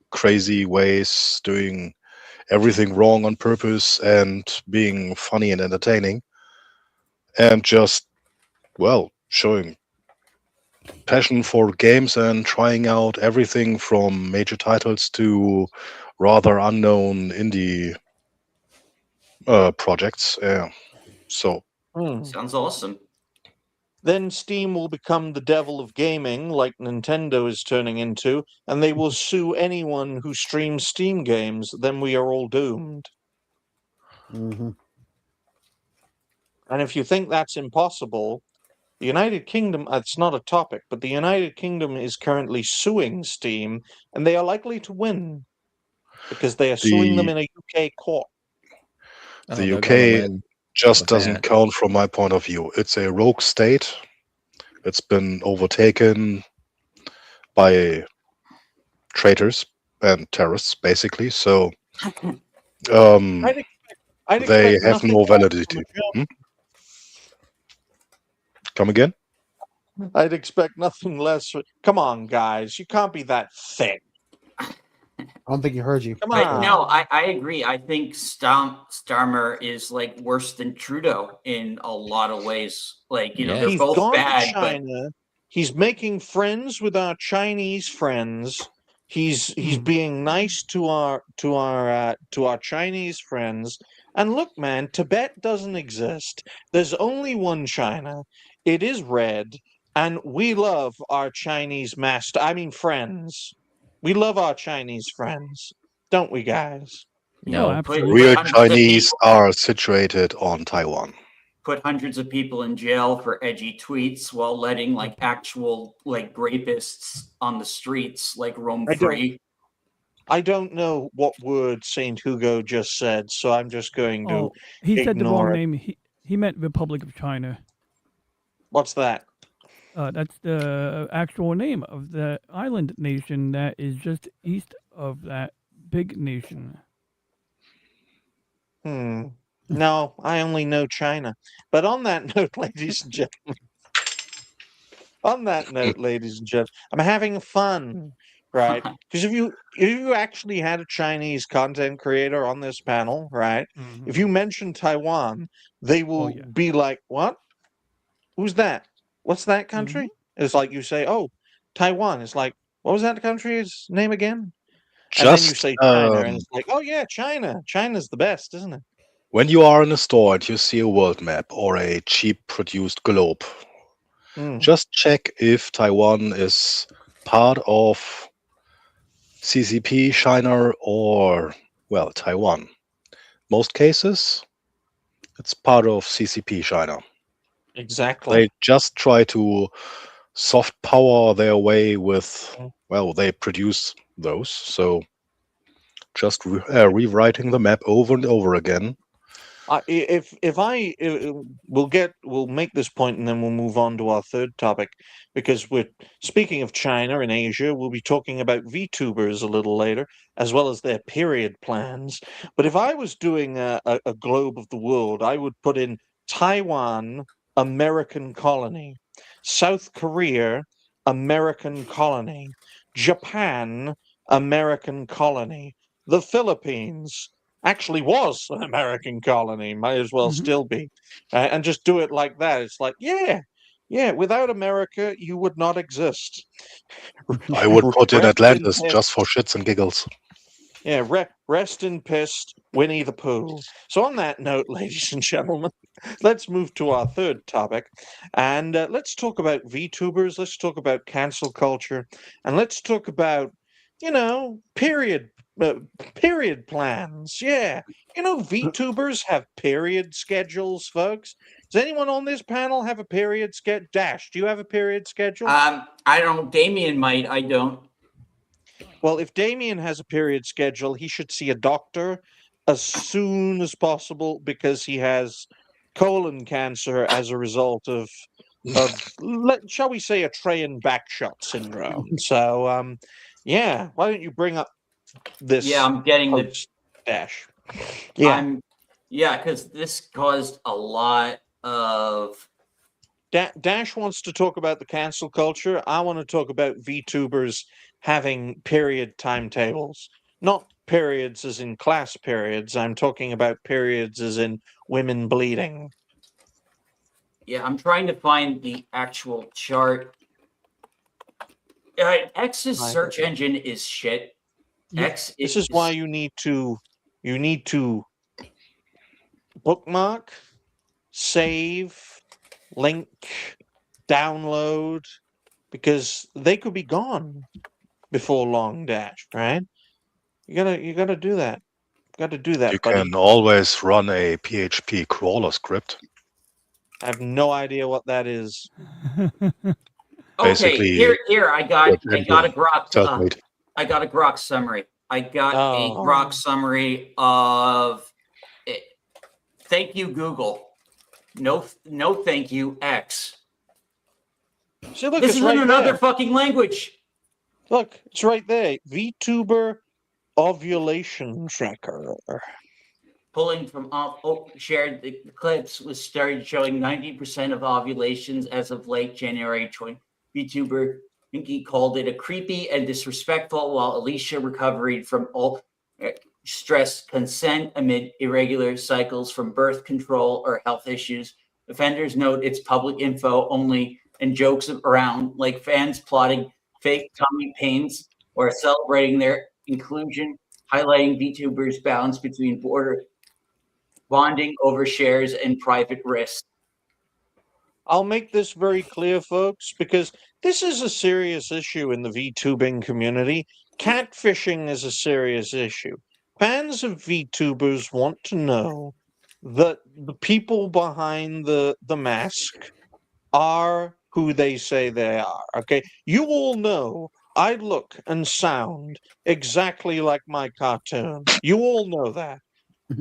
crazy ways, doing everything wrong on purpose and being funny and entertaining, and just, well, showing passion for games and trying out everything from major titles to rather unknown indie projects. So sounds awesome. Then Steam will become the devil of gaming, like Nintendo is turning into, and they will sue anyone who streams Steam games. Then we are all doomed. Mm-hmm. And if you think that's impossible, the United Kingdom, it's not a topic, but the United Kingdom is currently suing Steam, and they are likely to win because they are suing them in a UK court. The UK just doesn't count from my point of view. It's a rogue state. It's been overtaken by traitors and terrorists, basically. So I'd they have no validity. Come again? I'd expect nothing less. Come on, guys. You can't be that thick. I don't think he heard you. Come on. No, I agree. I think Starmer is like worse than Trudeau in a lot of ways. Like, they're He's both gone bad. to China. He's making friends with our Chinese friends. He's being nice to our Chinese friends. And look, man, Tibet doesn't exist. There's only one China. It is red, and we love our Chinese friends. We love our Chinese friends, don't we, guys? No, absolutely. Real Chinese are situated on Taiwan. Put hundreds of people in jail for edgy tweets while letting like actual like rapists on the streets like roam free. I don't know what word Saint Hugo just said, so I'm just going to he said the wrong it. name. He meant Republic of China. What's that? That's the actual name of the island nation that is just east of that big nation. No, I only know China. But on that note, ladies and gentlemen, I'm having fun, right? Because if you actually had a Chinese content creator on this panel, right? If you mention Taiwan, they will be like, "What? Who's that? What's that country?" It's like you say, "Oh, Taiwan." It's like, "What was that country's name again?" And then you say China, and it's like, "Oh yeah, China. China's the best, isn't it?" When you are in a store and you see a world map or a cheap produced globe, just check if Taiwan is part of CCP, China, or, well, Taiwan. Most cases, it's part of CCP, China. Exactly. They just try to soft power their way with, well, they produce those. So just rewriting the map over and over again. we'll make this point and then we'll move on to our third topic, because we're speaking of China and Asia. We'll be talking about VTubers a little later, as well as their period plans. But if I was doing a globe of the world, I would put in Taiwan, American colony, South Korea, American colony, Japan, American colony, the Philippines actually was an American colony, might as well still be, and just do it like that. It's like, yeah, without America, you would not exist. I would put in Rest Atlantis in just for shits and giggles. Yeah, rest in piss, Winnie the Pooh. So on that note, ladies and gentlemen, let's move to our third topic, and let's talk about VTubers. Let's talk about cancel culture, and let's talk about, period plans. Yeah, VTubers have period schedules, folks. Does anyone on this panel have a period schedule? Dash, do you have a period schedule? I don't. Damien might. I don't. Well, if Damien has a period schedule, he should see a doctor as soon as possible, because he has colon cancer as a result of shall we say, a Trehan backshot syndrome. So, yeah, why don't you bring up this? Yeah, I'm getting the Dash. Yeah, because this caused a lot of. Dash wants to talk about the cancel culture. I want to talk about VTubers having period timetables. Not periods as in class periods. I'm talking about periods as in women bleeding. Yeah, I'm trying to find the actual chart. X's search engine is shit. X. This is why you need to bookmark, save, link, download, because they could be gone before long, Dash, right? You gotta do that. Got to do that, You buddy. can always run a PHP crawler script. I have no idea what that is. Basically, here I got a Grok. I got a Grok summary. I got a Grok summary of it. Thank you, Google. No, thank you, X. See, look, this is right in another there. fucking language. Look, it's right there. VTuber ovulation tracker. Pulling from shared the clips was started showing 90% of ovulations as of late January 20. VTuber Pinky called it a creepy and disrespectful, while Alicia recovered from all stress consent amid irregular cycles from birth control or health issues. Offenders note it's public info only and jokes around, like fans plotting fake tummy pains or celebrating their inclusion, highlighting VTubers' balance between bonding over shares and private risks. I'll make this very clear, folks, because this is a serious issue in the VTubing community. Catfishing is a serious issue. Fans of VTubers want to know that the people behind the mask are who they say they are. Okay, you all know I look and sound exactly like my cartoon. You all know that.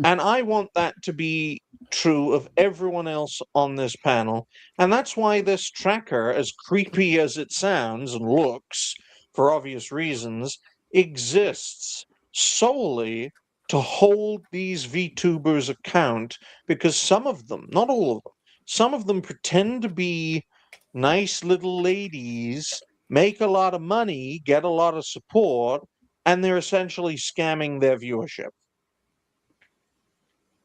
And I want that to be true of everyone else on this panel. And that's why this tracker, as creepy as it sounds and looks, for obvious reasons, exists solely to hold these VTubers account, because some of them, not all of them, some of them pretend to be nice little ladies, make a lot of money, get a lot of support, and they're essentially scamming their viewership.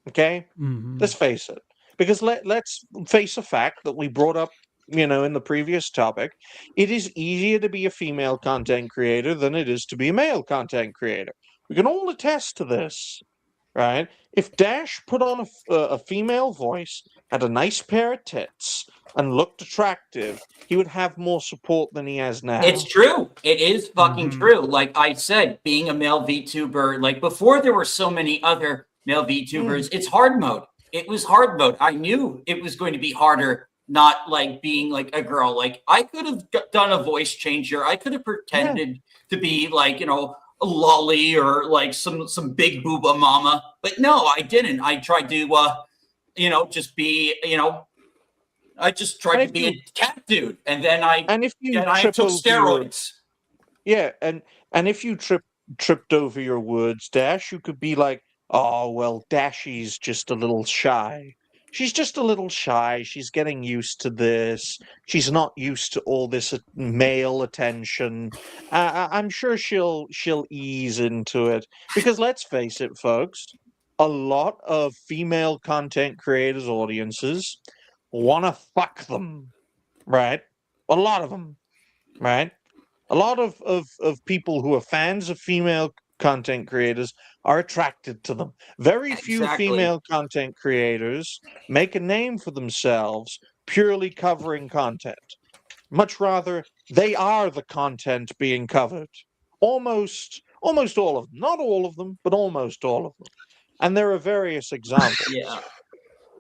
Okay? Let's face it. Because let's face a fact that we brought up, in the previous topic. It is easier to be a female content creator than it is to be a male content creator. We can all attest to this, right? If Dash put on a female voice, had a nice pair of tits, and looked attractive, he would have more support than he has now. It's true. It is fucking true. Like I said, being a male VTuber, like before there were so many other male VTubers, it's hard mode. It was hard mode. I knew it was going to be harder, not like being like a girl. Like I could have done a voice changer. I could have pretended to be like, a lolly or like some big booba mama. But no, I didn't. I tried to just be, I just tried to be a cat dude, and then I took steroids. And if you tripped over your words, Dash, you could be like, oh well, Dashy's just a little shy. She's just a little shy. She's getting used to this. She's not used to all this male attention. I'm sure she'll ease into it. Because let's face it, folks, a lot of female content creators' audiences want to fuck them, right? A lot of them, right? A lot of people who are fans of female content creators are attracted to them. Very few female content creators make a name for themselves purely covering content. Much rather, they are the content being covered. Almost all of them. Not all of them, but almost all of them. And there are various examples. Yeah.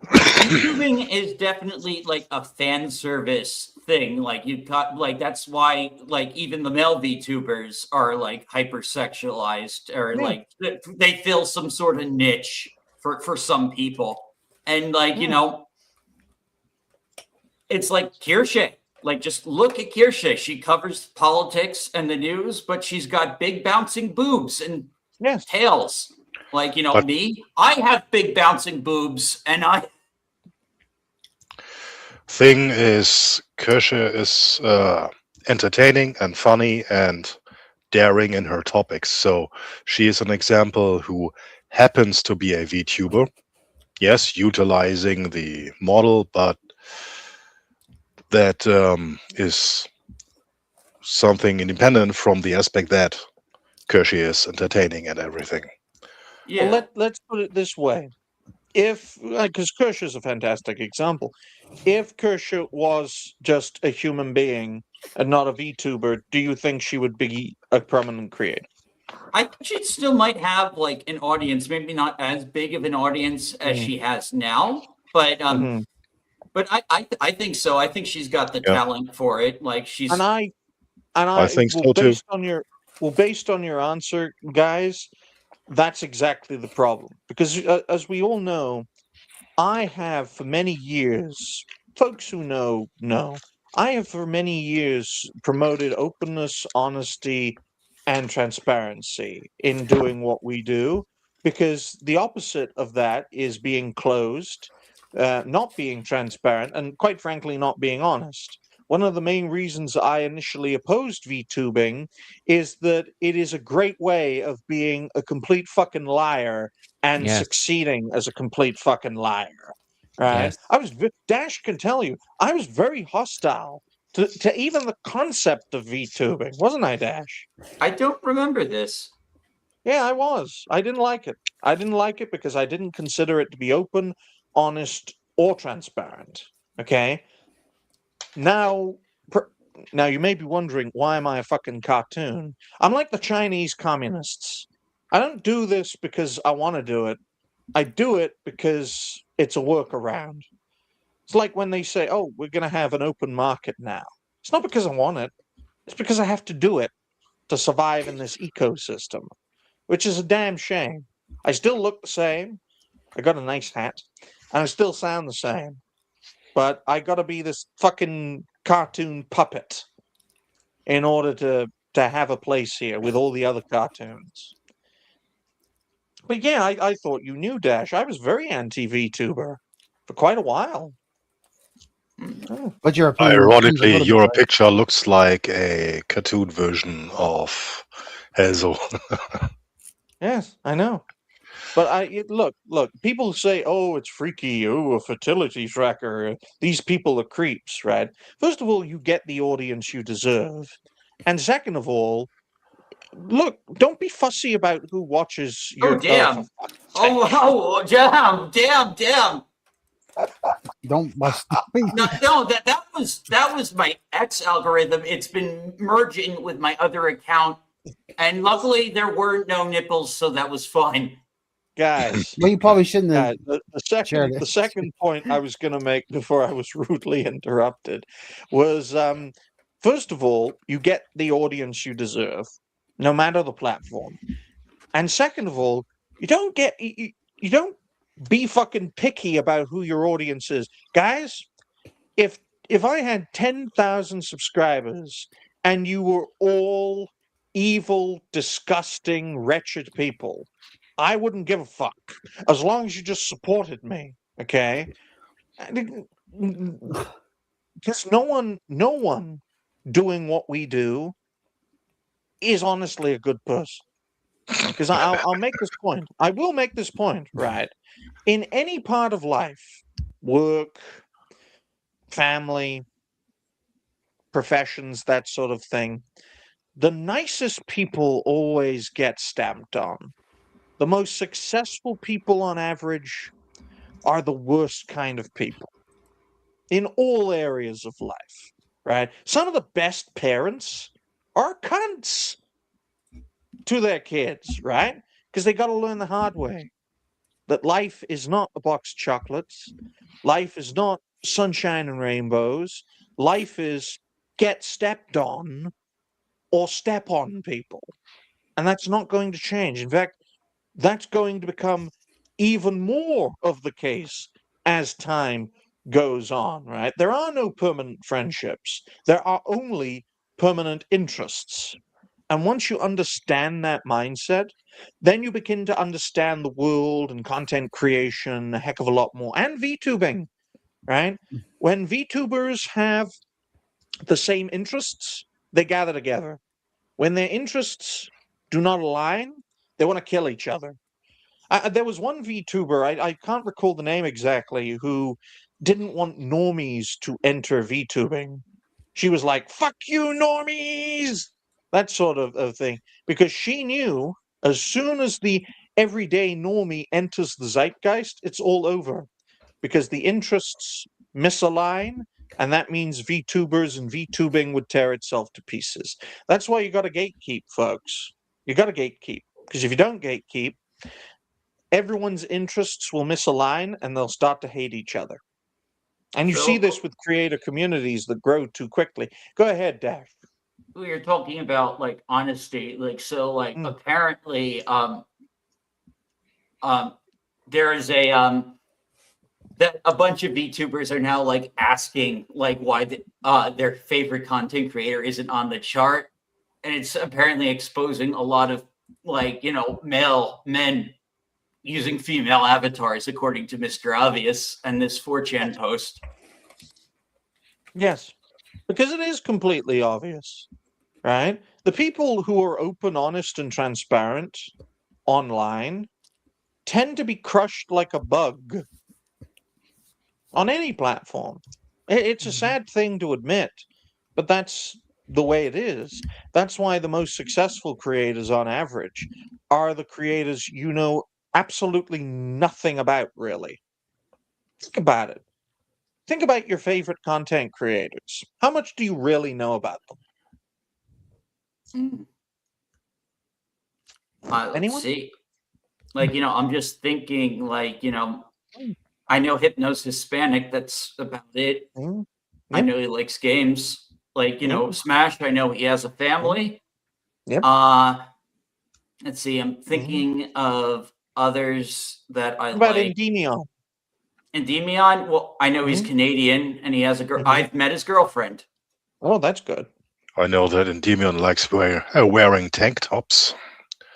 VTubing is definitely like a fan service thing. Like that's why even the male VTubers are like hypersexualized, or like they fill some sort of niche for some people. And it's like Kirsche. Like, just look at Kirsche. She covers politics and the news, but she's got big bouncing boobs and tails. Like, me, I have big bouncing boobs, and Thing is, Kirsche is entertaining and funny and daring in her topics. So she is an example who happens to be a VTuber. Yes, utilizing the model, but that is something independent from the aspect that Kirsche is entertaining and everything. Yeah. Well, let's put it this way. Because Kirsche is a fantastic example. If Kirsche was just a human being and not a VTuber, do you think she would be a prominent creator? I think she still might have like an audience, maybe not as big of an audience as she has now, but but I think so. I think she's got the talent for it. Like she's and I think so too. Based on your answer, guys, that's exactly the problem. Because as we all know, I have for many years, folks who know, I have for many years promoted openness, honesty, and transparency in doing what we do, because the opposite of that is being closed, not being transparent, and quite frankly, not being honest. One of the main reasons I initially opposed VTubing is that it is a great way of being a complete fucking liar and succeeding as a complete fucking liar. Right? Yes. Dash can tell you, I was very hostile to even the concept of VTubing, wasn't I, Dash? I don't remember this. Yeah, I was. I didn't like it. I didn't like it because I didn't consider it to be open, honest, or transparent. Okay? Now you may be wondering, why am I a fucking cartoon? I'm like the Chinese communists. I don't do this because I want to do it. I do it because it's a workaround. It's like when they say, oh, we're going to have an open market now. It's not because I want it. It's because I have to do it to survive in this ecosystem, which is a damn shame. I still look the same. I got a nice hat. And I still sound the same. But I got to be this fucking cartoon puppet in order to have a place here with all the other cartoons. But yeah, I thought you knew, Dash. I was very anti-VTuber for quite a while. Oh. But your opinion, ironically, your picture looks like a cartoon version of Hazel. Yes, I know. But look, people say, oh, it's freaky, oh, a fertility tracker. These people are creeps, right? First of all, you get the audience you deserve. And second of all, look, don't be fussy about who watches your... Oh, damn. Damn. Don't bust. No, that was my X algorithm. It's been merging with my other account. And luckily, there were no nipples, so that was fine. Guys, well, you probably shouldn't have. The second point I was going to make before I was rudely interrupted was, first of all, you get the audience you deserve, no matter the platform, and second of all, you don't be fucking picky about who your audience is. Guys, if I had 10,000 subscribers and you were all evil, disgusting, wretched people, I wouldn't give a fuck as long as you just supported me, okay? Because no one doing what we do is honestly a good person. Because I'll make this point. I will make this point, right? In any part of life, work, family, professions, that sort of thing, the nicest people always get stamped on. The most successful people on average are the worst kind of people in all areas of life, right? Some of the best parents are cunts to their kids, right? Because they got to learn the hard way that life is not a box of chocolates. Life is not sunshine and rainbows. Life is get stepped on or step on people. And that's not going to change. In fact, that's going to become even more of the case as time goes on, right? There are no permanent friendships. There are only permanent interests. And once you understand that mindset, then you begin to understand the world and content creation a heck of a lot more. And VTubing, right? When VTubers have the same interests, they gather together. When their interests do not align, they want to kill each other. There was one VTuber, I can't recall the name exactly, who didn't want normies to enter VTubing. She was like, fuck you, normies! That sort of thing. Because she knew as soon as the everyday normie enters the zeitgeist, it's all over. Because the interests misalign, and that means VTubers and VTubing would tear itself to pieces. That's why you got to gatekeep, folks. You got to gatekeep. Because if you don't gatekeep, everyone's interests will misalign and they'll start to hate each other. And you see this with creator communities that grow too quickly. Go ahead, Dash. We were talking about like honesty, like so like apparently there is that a bunch of VTubers are now like asking like why their favorite content creator isn't on the chart, and it's apparently exposing a lot of like, you know, male men using female avatars, according to Mr. Obvious and this 4chan post. Yes, because it is completely obvious, right? The people who are open, honest, and transparent online tend to be crushed like a bug on any platform. It's a sad thing to admit, but that's the way it is. That's why the most successful creators on average are the creators you know absolutely nothing about, really. Think about it. Think about your favorite content creators. How much do you really know about them? Let's see. Like, you know, I'm just thinking, like, you know, I know Hypno's Hispanic. That's about it. I know he likes games. Like, you know, Smash, I know he has a family. Yep. Let's see. I'm thinking of others that I about like. Endymion? Endymion? Well, I know he's Canadian and he has a girl. I've met his girlfriend. Oh, that's good. I know that Endymion likes wearing tank tops.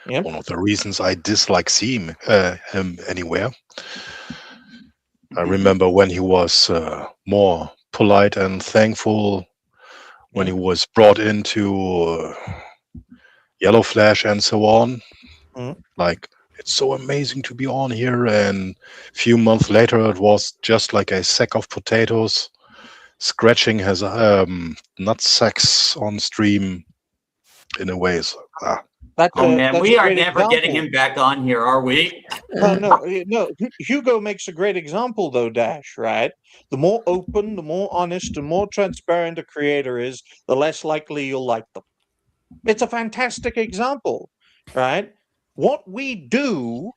Yep. One of the reasons I dislike seeing him anywhere. I remember when he was more polite and thankful when he was brought into Yellow Flash and so on. Like, it's so amazing to be on here, and a few months later it was just like a sack of potatoes scratching his nut sacks on stream in a way. So, we are never getting him back on here, are we? No. Hugo makes a great example, though, Dash, right? The more open, the more honest, and more transparent a creator is, the less likely you'll like them. It's a fantastic example, right? What we do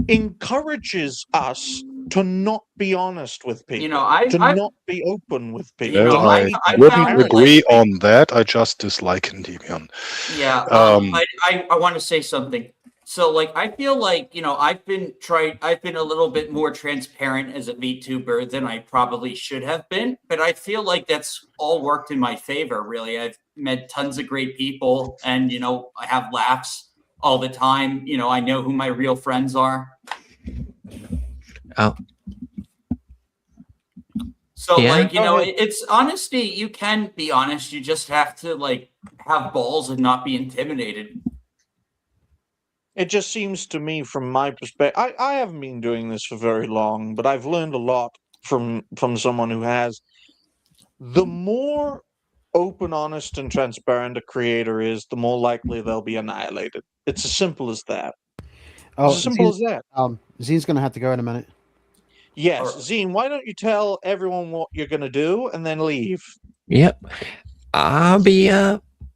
encourages us to not be honest with people, not be open with people. No, I wouldn't agree on that. I just dislike Endymion. Yeah, I want to say something. So like I feel like, I've been a little bit more transparent as a VTuber than I probably should have been, but I feel like that's all worked in my favor, really. I've met tons of great people and I have laughs all the time. I know who my real friends are. Oh. So Yeah. it's honesty. You can be honest. You just have to have balls and not be intimidated. It just seems to me, from my perspective, I haven't been doing this for very long, but I've learned a lot from someone who has. The more open, honest, and transparent a creator is, the more likely they'll be annihilated. It's as simple as that. Oh, it's as simple as that. Z's going to have to go in a minute. Yes, Zine, why don't you tell everyone what you're going to do and then leave? Yep. I'm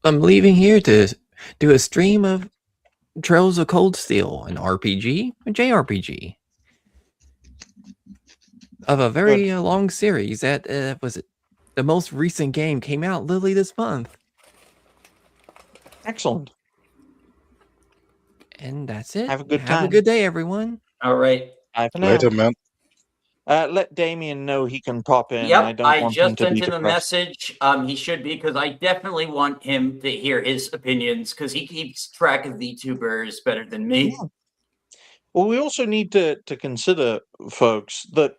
leaving here to do a stream of Trails of Cold Steel, an RPG, a JRPG of a very long series that was it. The most recent game came out literally this month. Excellent. And that's it. Have a good time. Have a good day, everyone. All right. Bye for now. Later, man. Let Damien know he can pop in. Yep, I want just him to sent be him a depressed. message. He should be, because I definitely want him to hear his opinions, because he keeps track of VTubers better than me. Yeah. Well, we also need to consider, folks, that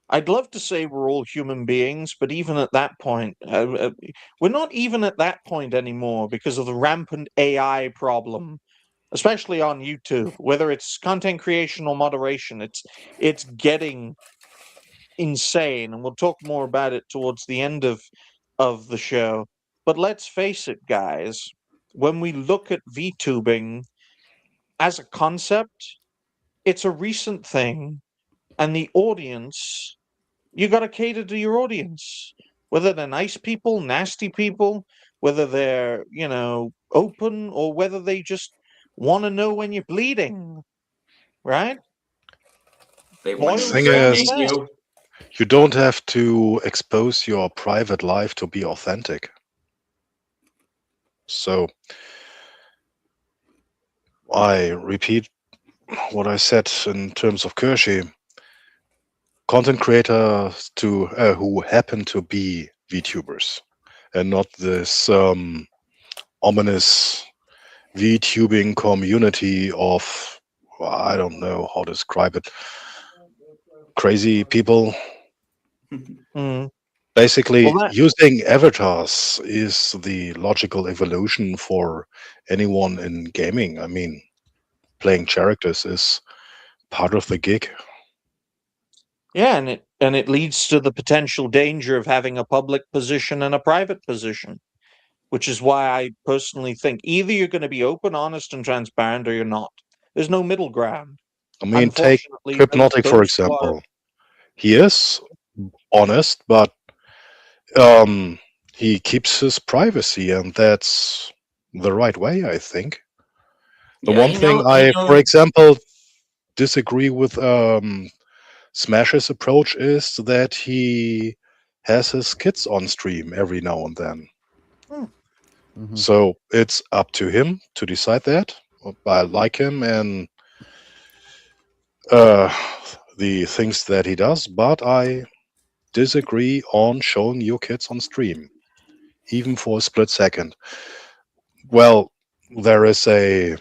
I'd love to say we're all human beings, but even at that point, we're not even at that point anymore because of the rampant AI problem, especially on YouTube. Whether it's content creation or moderation, it's getting insane, and we'll talk more about it towards the end of the show. But let's face it, guys, when we look at VTubing as a concept, it's a recent thing, and the audience, you got to cater to your audience, whether they're nice people, nasty people, whether they're open, or whether they just want to know when you're bleeding, right? They want to Thing is, impregnate you. you don't have to expose your private life to be authentic. So I repeat what I said in terms of Kershi. Content creators who happen to be VTubers and not this ominous VTubing community of, I don't know how to describe it, crazy people. Basically, using avatars is the logical evolution for anyone in gaming. I mean, playing characters is part of the gig. Yeah, and it leads to the potential danger of having a public position and a private position, which is why I personally think either you're going to be open, honest, and transparent, or you're not. There's no middle ground. I mean, take Hypnotic, for example. He is honest, but he keeps his privacy, and that's the right way, I think. The one thing for example, disagree with Smash's approach is that he has his kids on stream every now and then. So it's up to him to decide that. I like him and the things that he does, but I disagree on showing your kids on stream, even for a split second. Well, there is a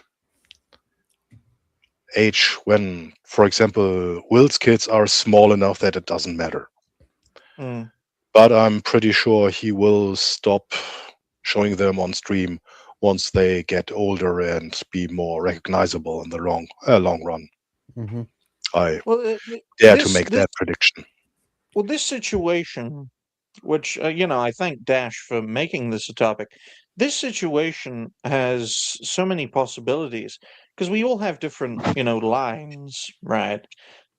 age when, for example, Will's kids are small enough that it doesn't matter. But I'm pretty sure he will stop showing them on stream once they get older and be more recognizable in the long run. I dare to make that prediction. Well, this situation, which I thank Dash for making this a topic. This situation has so many possibilities because we all have different, lines, right?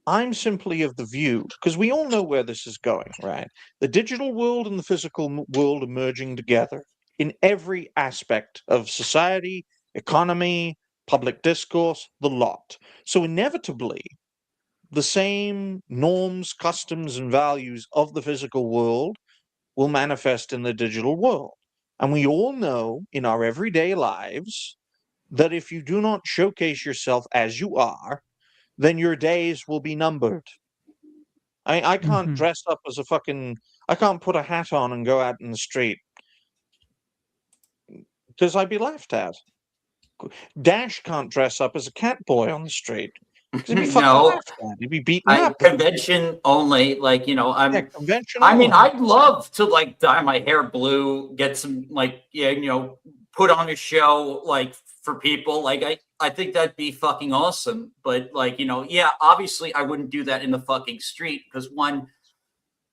I'm simply of the view, because we all know where this is going, right? The digital world and the physical world are merging together in every aspect of society, economy, public discourse, the lot. So inevitably, the same norms, customs, and values of the physical world will manifest in the digital world. And we all know in our everyday lives that if you do not showcase yourself as you are, then your days will be numbered. I can't Mhm. dress up as I can't put a hat on and go out in the street because I'd be laughed at. Dash can't dress up as a cat boy on the street because he'd be fucking No, laughed at. He'd be beaten up. convention only. Like, you know, Yeah, convention I mean, only. I'd love to like dye my hair blue, get some like, yeah, you know, put on a show like for people. Like, I think that'd be fucking awesome. But like, you know, yeah, obviously I wouldn't do that in the fucking street because one,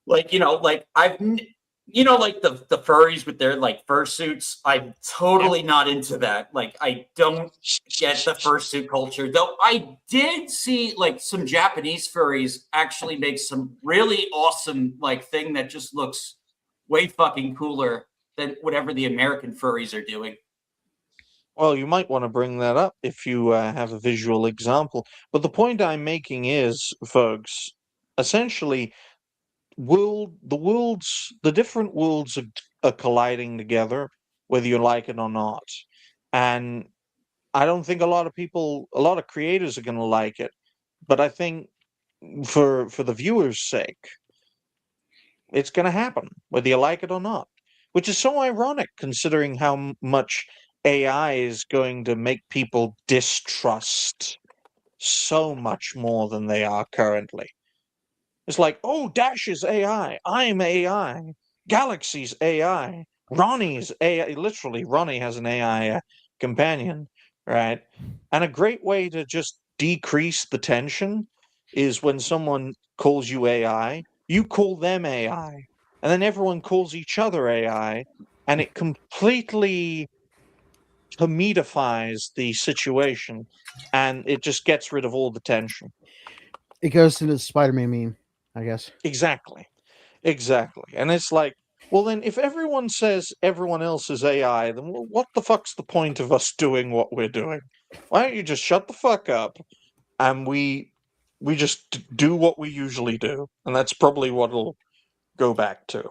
like, you know, like you know, like the furries with their like fursuits. I'm totally not into that. Like, I don't get the fursuit culture. Though I did see like some Japanese furries actually make some really awesome like thing that just looks way fucking cooler than whatever the American furries are doing. Well, you might want to bring that up if you have a visual example. But the point I'm making is, folks, essentially, the different worlds are colliding together, whether you like it or not. And I don't think a lot of creators are going to like it. But I think for the viewers' sake, it's going to happen, whether you like it or not. Which is so ironic, considering how much AI is going to make people distrust so much more than they are currently. It's like, oh, Dash is AI. I'm AI. Galaxy's AI. Ronnie's AI. Literally, Ronnie has an AI companion, right? And a great way to just decrease the tension is when someone calls you AI, you call them AI. And then everyone calls each other AI. And it completely comedifies the situation. And it just gets rid of all the tension. It goes to the Spider-Man meme, I guess. Exactly. Exactly. And it's like, well, then if everyone says everyone else is AI, then what the fuck's the point of us doing what we're doing? Why don't you just shut the fuck up and we just do what we usually do? And that's probably what it'll go back to.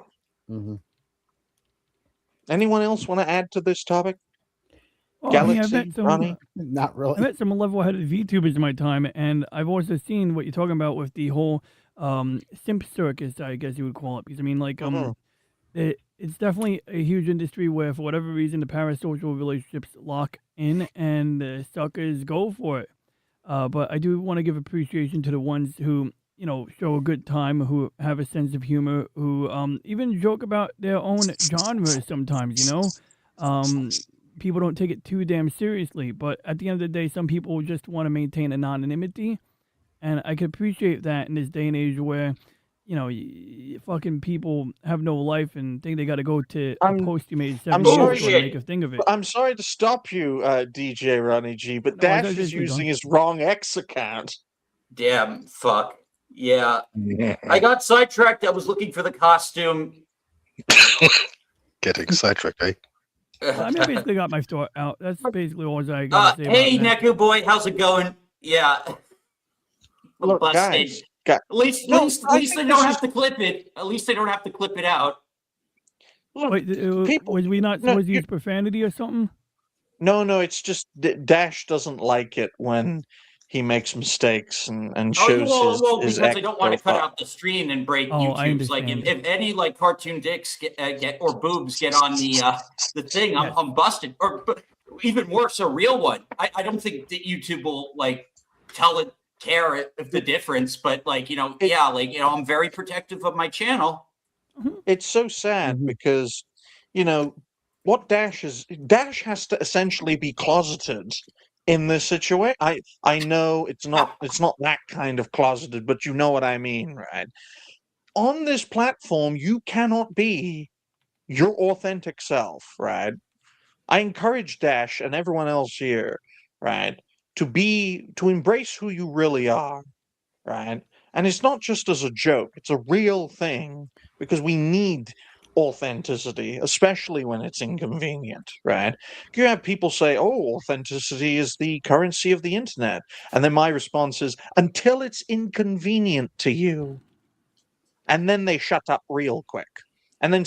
Mm-hmm. Anyone else want to add to this topic? Oh, I mean, I've Galaxy, met some. Ronnie? Not I really. met some level-headed VTubers in my time, and I've also seen what you're talking about with the whole simp circus, I guess you would call it. Because I mean, like, Mhm. it's definitely a huge industry where, for whatever reason, the parasocial relationships lock in, and the suckers go for it. But I do want to give appreciation to the ones who, you know, show a good time, who have a sense of humor, who even joke about their own genres sometimes. You know, people don't take it too damn seriously. But at the end of the day, some people just want to maintain anonymity, and I can appreciate that in this day and age where, you know, fucking people have no life and think they got to go to a I'm post you made I'm 7 years sorry ago to make a thing of it. I'm sorry to stop you, DJ Ronnie G, but No, I was Dash is basically done. using his wrong X account. Damn, fuck. Yeah. I got sidetracked. I was looking for the costume. Getting sidetracked, eh? I mean, I basically got my thought out. That's basically all I got to say Hey, about that. Neku boy, how's it going? Yeah. Look, Busted. guys, At least No, I they think don't this have is to clip it. At least they don't have to clip it out. look, Wait, people. was we not No, supposed to use profanity or something? no, it's just Dash doesn't like it when he makes mistakes and Oh, shows well, his because X I don't want to cut profile. out the stream and break Oh, I YouTube's. Like, understand. if any like cartoon dicks get or boobs get on the thing, Yes. I'm busted. Or but even worse, a real one. I don't think that YouTube will like care if the difference. But like, you know, yeah, like, you know, I'm very protective of my channel. It's so sad Mhm. because, you know, what Dash has to essentially be closeted in this situation. I know it's not that kind of closeted, but you know what I mean, right? On this platform, you cannot be your authentic self, right? I encourage Dash and everyone else here, right, to embrace who you really are, right? And it's not just as a joke, it's a real thing because we need authenticity, especially when it's inconvenient, right? You have people say, oh, authenticity is the currency of the internet. And then my response is, until it's inconvenient to you. And then they shut up real quick. And then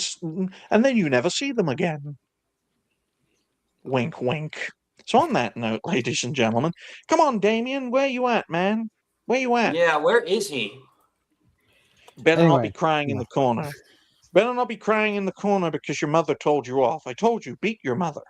you never see them again. Wink, wink. So on that note, ladies and gentlemen, come on, Damien, where you at, man? Where you at? Yeah, where is he? Better not be Anyway, crying in the corner. Better not be crying in the corner because your mother told you off. I told you, beat your mother.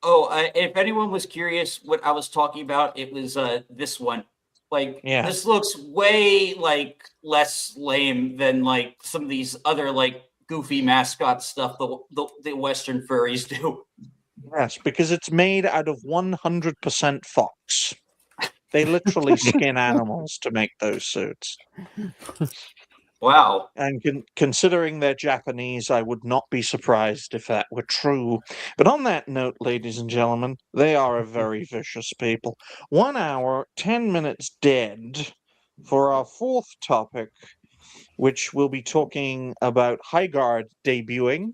Oh, if anyone was curious what I was talking about, it was this one. Like, Yeah. this looks way like less lame than like some of these other like goofy mascot stuff the Western furries do. Yes, because it's made out of 100% fox. They literally skin animals to make those suits. Wow. And considering they're Japanese, I would not be surprised if that were true. But on that note, ladies and gentlemen, they are a very vicious people. 1 hour, 10 minutes dead for our fourth topic, which we'll be talking about Highgaurd debuting,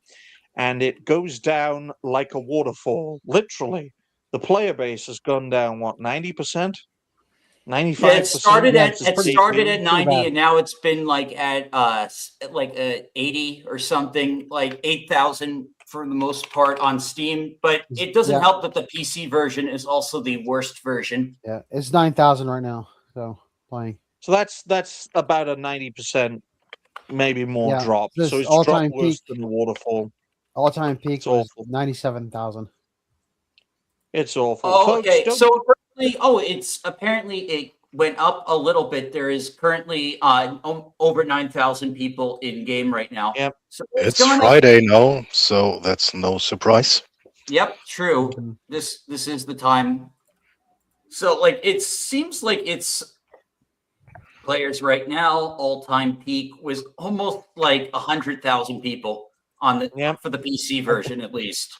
and it goes down like a waterfall, literally. The player base has gone down, what, 90%? 95%? Yeah, it started Yeah, at it's pretty 90 bad. and now it's been like at 80 or something, like 8,000 for the most part on Steam, but it doesn't Yeah. help that the PC version is also the worst version. Yeah, it's 9,000 right now. So playing. So that's about a 90%, maybe more Yeah, drop. this So it's all-time dropped worse peak- than the waterfall. All-time peak It's was awful. 97,000. It's awful. Oh, Folks, okay. don't- So it's apparently it went up a little bit. There is currently over 9,000 people in game right now. Yep. So It's going up. Friday now, so that's no surprise. Yep, true. Mhm. This is the time. So like it seems like it's players right now, all-time peak was almost like 100,000 people on the Yep. for the PC version at least.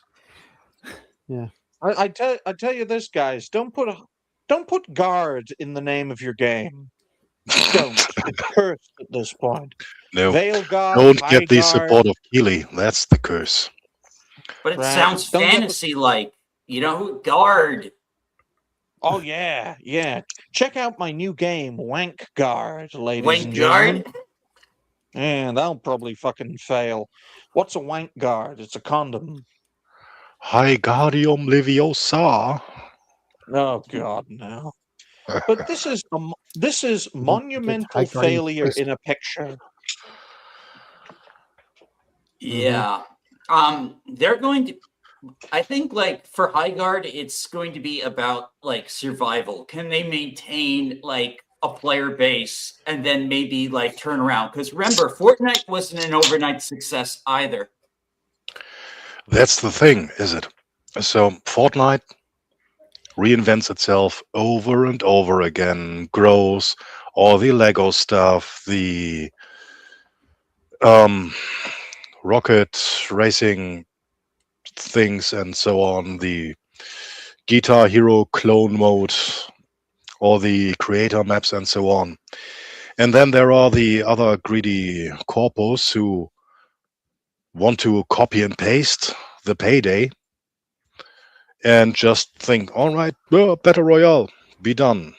I tell you this, guys, don't put guard in the name of your game. Don't. It's cursed at this point. No, Veil guard, don't high get the guard, support of Keely. That's the curse. But it Right. sounds Don't get the- fantasy-like. You know, guard. Oh yeah, yeah. Check out my new game, Wank Guard, ladies Wank and gentlemen. guard? Yeah, that'll probably fucking fail. What's a wank guard? It's a condom. Highgardium Leviosa. Oh God, no. But this is monumental Highgardium failure Christ. in a picture. Yeah. They're going to I think like for Highgaurd, it's going to be about like survival. Can they maintain like a player base and then maybe like turn around? Because remember, Fortnite wasn't an overnight success either. That's the thing, is it? So Fortnite reinvents itself over and over again, grows all the Lego stuff, the rocket racing things and so on, the Guitar Hero clone mode, all the creator maps and so on. And then there are the other greedy corpos who want to copy and paste the payday and just think, all right, well, Battle Royale, be done.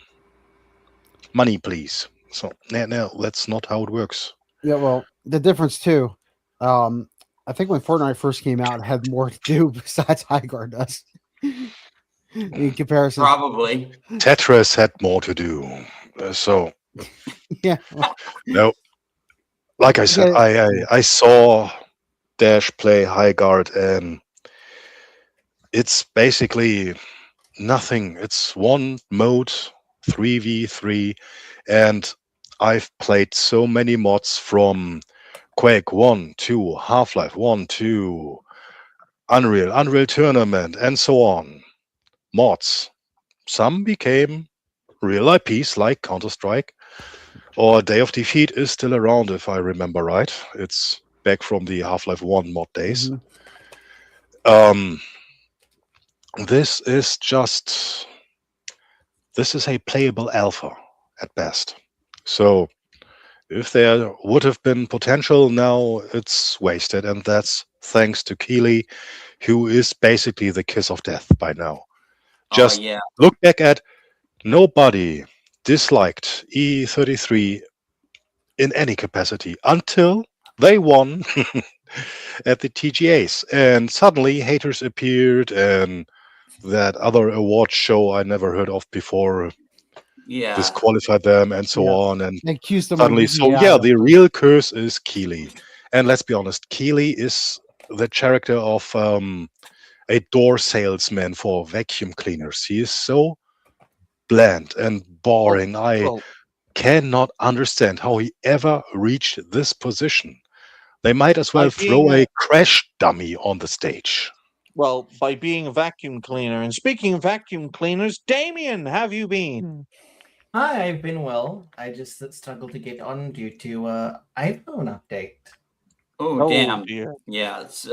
Money, please. So, no, that's not how it works. Yeah, well, the difference too. I think when Fortnite first came out, it had more to do besides Highgaurd does. In comparison, Probably. Tetris had more to do. So, yeah. no. Like I said, I saw Dash play Highgaurd, and it's basically nothing. It's one mode, 3v3, and I've played so many mods from Quake 1 to Half-Life 1 to Unreal Tournament, and so on. Mods. Some became real IPs like Counter-Strike, or Day of Defeat is still around, if I remember right. It's back from the Half-Life 1 mod days. Mhm. This is a playable alpha at best. So if there would have been potential, now it's wasted, and that's thanks to Keely, who is basically the kiss of death by now. Just yeah. look back at nobody disliked E33 in any capacity until they won at the TGAs, and suddenly haters appeared, and that other award show I never heard of before Yeah. disqualified them and so Yeah. on. And They accused them suddenly, of so using yeah, AI. the real curse is Keeley. And let's be honest, Keeley is the character of a door salesman for vacuum cleaners. He is so bland and boring. I Well, cannot understand how he ever reached this position. They might as well By throw being a crash dummy on the stage. well, by being a vacuum cleaner. And speaking of vacuum cleaners, Damien, have you been? Hi, I've been well. I just struggled to get on due to iPhone update. Oh, damn. Dear. Yeah. It's,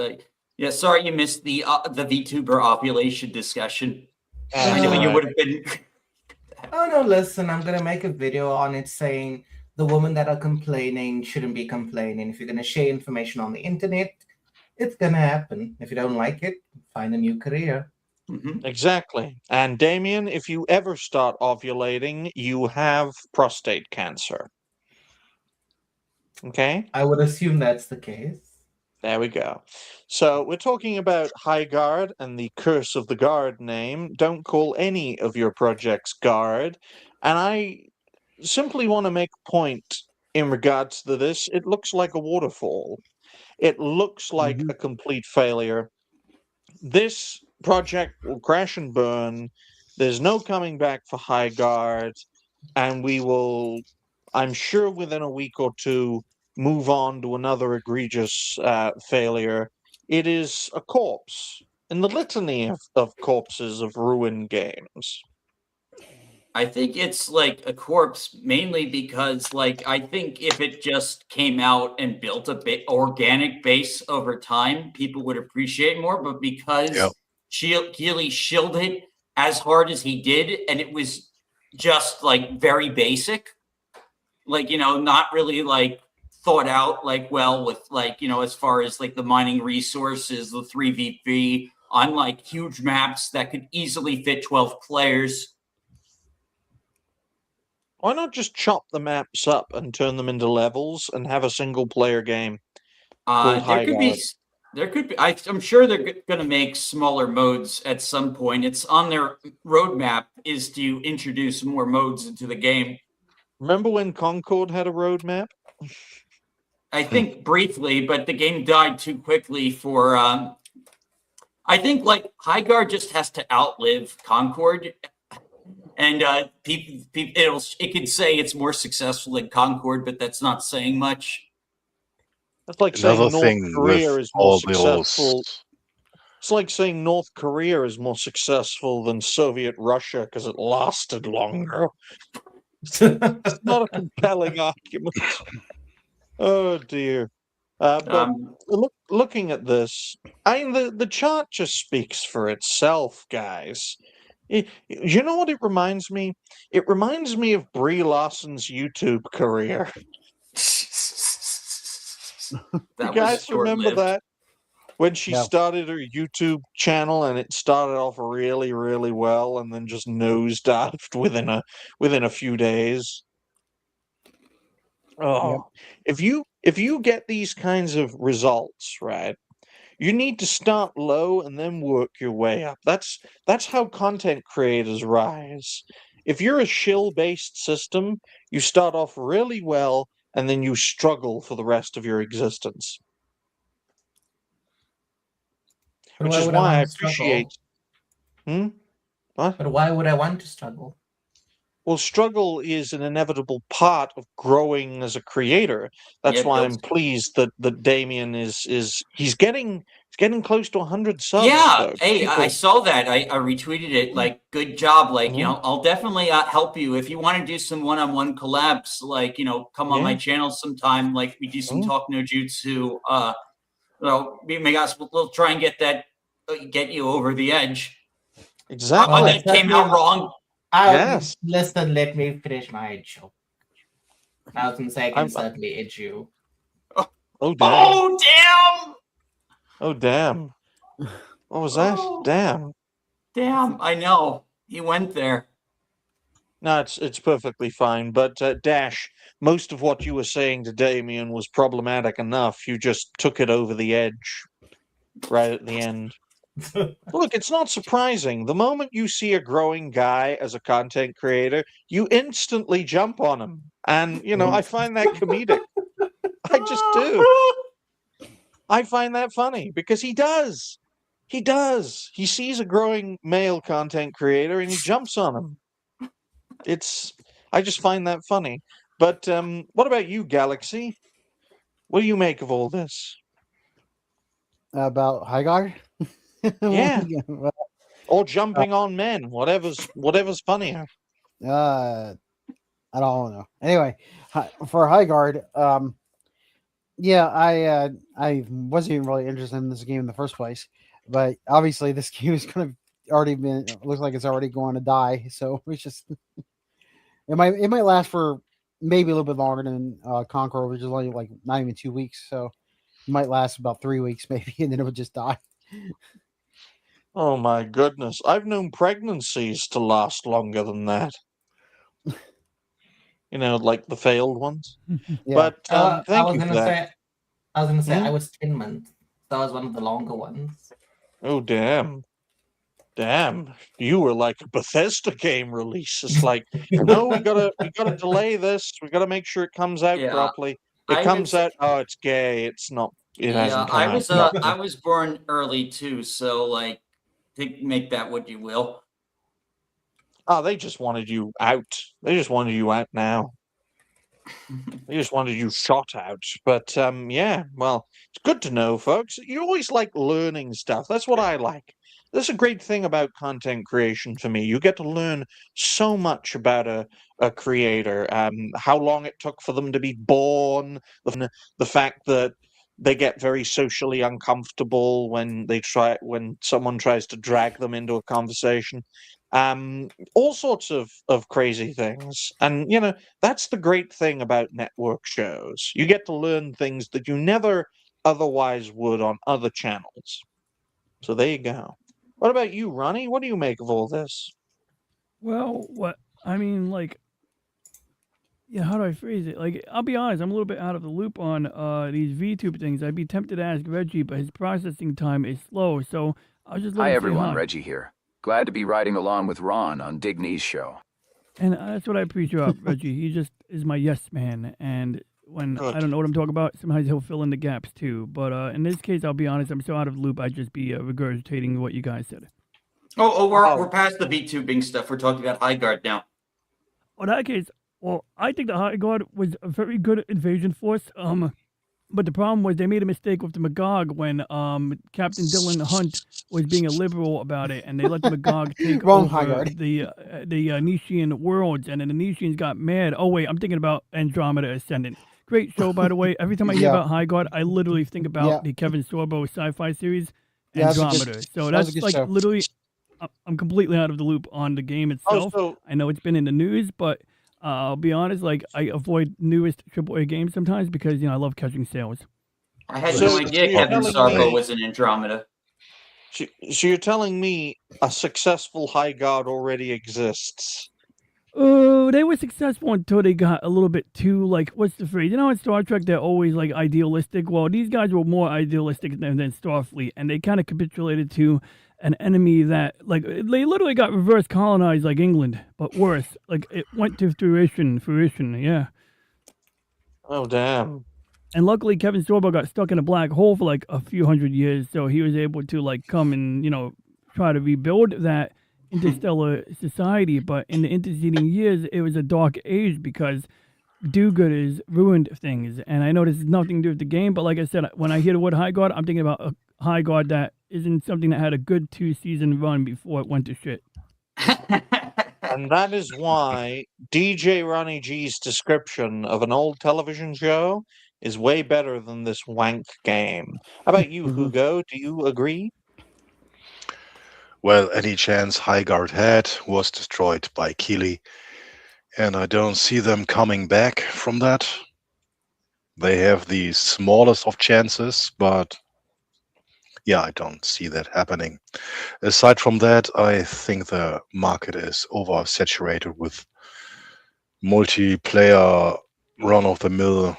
yeah. Sorry you missed the VTuber ovulation discussion. I know you would have been. Oh no, listen, I'm gonna make a video on it saying the women that are complaining shouldn't be complaining. If you're gonna share information on the internet, it's gonna happen. If you don't like it, find a new career. Exactly. And Damien, if you ever start ovulating, you have prostate cancer. Okay? I would assume that's the case. There we go. So we're talking about Highgaurd and the curse of the guard name. Don't call any of your projects guard. And I simply want to make a point in regards to this. It looks like a waterfall. It looks like a complete failure. This project will crash and burn. There's no coming back for Highgaurd, and we will, I'm sure, within a week or two, move on to another egregious failure. It is a corpse in the litany of corpses of ruined games. I think it's like a corpse mainly because, like, I think if it just came out and built a bit organic base over time, people would appreciate more. But because Keeley shielded it as hard as he did, and it was just like very basic, like, you know, not really like thought out like well with, like, you know, as far as like the mining resources, the 3v3 on like huge maps that could easily fit 12 players. Why not just chop the maps up and turn them into levels and have a single player game? There could be. I'm sure they're going to make smaller modes at some point. It's on their roadmap is to introduce more modes into the game. Remember when Concord had a roadmap? I think briefly, but the game died too quickly for. I think like Highgaurd just has to outlive Concord, and it could say it's more successful than Concord, but that's not saying much. That's like Another saying North Korea is more all successful. It's like saying North Korea is more successful than Soviet Russia because it lasted longer. It's not a compelling argument. Oh dear. But looking at this, I mean, the chart just speaks for itself, guys. You know what it reminds me? It reminds me of Brie Larson's YouTube career. You guys remember that? When she started her YouTube channel and it started off really, really well and then just nosedived within a few days. Oh, if you get these kinds of results, right, you need to start low and then work your way up. That's how content creators rise. If you're a shill-based system, you start off really well and then you struggle for the rest of your existence. Which is why I appreciate. What? But why would I want to struggle? Well, struggle is an inevitable part of growing as a creator. That's why I'm pleased that Damien is he's getting close to 100 subs. Yeah, though. hey, I saw that. I retweeted it. Like, good job. Like, you know, I'll definitely help you if you want to do some one-on-one collabs. Like, you know, come on my channel sometime. Like, we do some talk no jutsu. Well, we'll try and get you over the edge. Exactly. That came out wrong. Yes. Listen, let me finish my joke. Now, since I can certainly edge you. Oh, damn. Oh, damn. Oh, damn. What was that? Damn. Damn, I know. He went there. No, it's perfectly fine. But, Dash, most of what you were saying to Damien was problematic enough. You just took it over the edge right at the end. Look, it's not surprising. The moment you see a growing guy as a content creator, you instantly jump on him. And, I find that comedic. I just do. I find that funny because he does. He does. He sees a growing male content creator and he jumps on him. I just find that funny. But what about you, Galaxy? What do you make of all this? About Highgaurd? Yeah. Well, Or jumping on men, whatever's funnier. I don't know. Anyway, for Highgaurd, yeah, I wasn't even really interested in this game in the first place, but obviously this game is going to looks like it's already going to die. So it's just it might last for maybe a little bit longer than Conqueror, which is only like not even 2 weeks. So it might last about 3 weeks maybe, and then it would just die. Oh my goodness. I've known pregnancies to last longer than that. Like the failed ones. Yeah. But I thank was you for gonna that. say, I Hmm? was 10 months. That was one of the longer ones. Oh, damn. Damn. You were like a Bethesda game release. It's like, no, we gotta delay this. We gotta make sure it comes out Yeah, properly. It I would comes say, out, oh, it's gay. It's not, it yeah, hasn't come I out was properly. I was born early too, so like, make that what you will. Oh, they just wanted you out. They just wanted you out now. They just wanted you shot out. But yeah, well, it's good to know, folks. You always like learning stuff. That's what I like. That's a great thing about content creation for me. You get to learn so much about a creator, how long it took for them to be born, the fact that they get very socially uncomfortable when someone tries to drag them into a conversation. All sorts of crazy things. And that's the great thing about network shows. You get to learn things that you never otherwise would on other channels. So there you go. What about you, Ronnie? What do you make of all this? Well, what I mean, like, yeah, how do I phrase it? Like, I'll be honest, I'm a little bit out of the loop on these VTuber things. I'd be tempted to ask Reggie, but his processing time is slow, so I'll just let Hi him say everyone, hi. Reggie here. Glad to be riding along with Ron on Digny's show. And that's what I appreciate, Reggie. He just is my yes man, and when Good. I don't know what I'm talking about, sometimes he'll fill in the gaps too. But in this case, I'll be honest, I'm so out of the loop, I'd just be regurgitating what you guys said. We're past the VTubing stuff. We're talking about Highgaurd now. In that case, well, I think the Highgaurd was a very good invasion force. But the problem was they made a mistake with the Magog when Captain Dylan Hunt was being a liberal about it, and they let the Magog take Wrong over Highgaurd. the Nishian worlds, and then the Nishians got mad. Oh wait, I'm thinking about Andromeda Ascendant. Great show, by the way. Every time I hear Yeah. about Highgaurd, I literally think about Yeah. the Kevin Sorbo sci-fi series, Yeah, that's a good- Andromeda. So that was a that's good like show. literally, I'm completely out of the loop on the game itself. so I know it's been in the news, but I'll be honest, like I avoid newest AAA games sometimes because I love catching sales. I had So no idea you're Kevin telling Sorbo me- was in Andromeda. so you're telling me a successful Highgaurd already exists? They were successful until they got a little bit too, like, what's the phrase? In Star Trek, they're always, like, idealistic. Well, these guys were more idealistic than Starfleet, and they kind of capitulated to an enemy that, like, they literally got reverse colonized like England, but worse. Like, it went to fruition, yeah. Oh, damn. And luckily, Kevin Sorbo got stuck in a black hole for, like, a few hundred years, so he was able to, like, come and, try to rebuild that interstellar society, but in the interceding years, it was a dark age because do-gooders ruined things. And I know this is nothing to do with the game, but like I said, when I hear the word Highgaurd, I'm thinking about a Highgaurd that isn't something that had a good 2-season run before it went to shit. And that is why DJ Ronnie G's description of an old television show is way better than this wank game. How about you, Hugo? Do you agree? Well, any chance Highgaurd had was destroyed by Keeley, and I don't see them coming back from that. They have the smallest of chances, but yeah, I don't see that happening. Aside from that, I think the market is oversaturated with multiplayer run-of-the-mill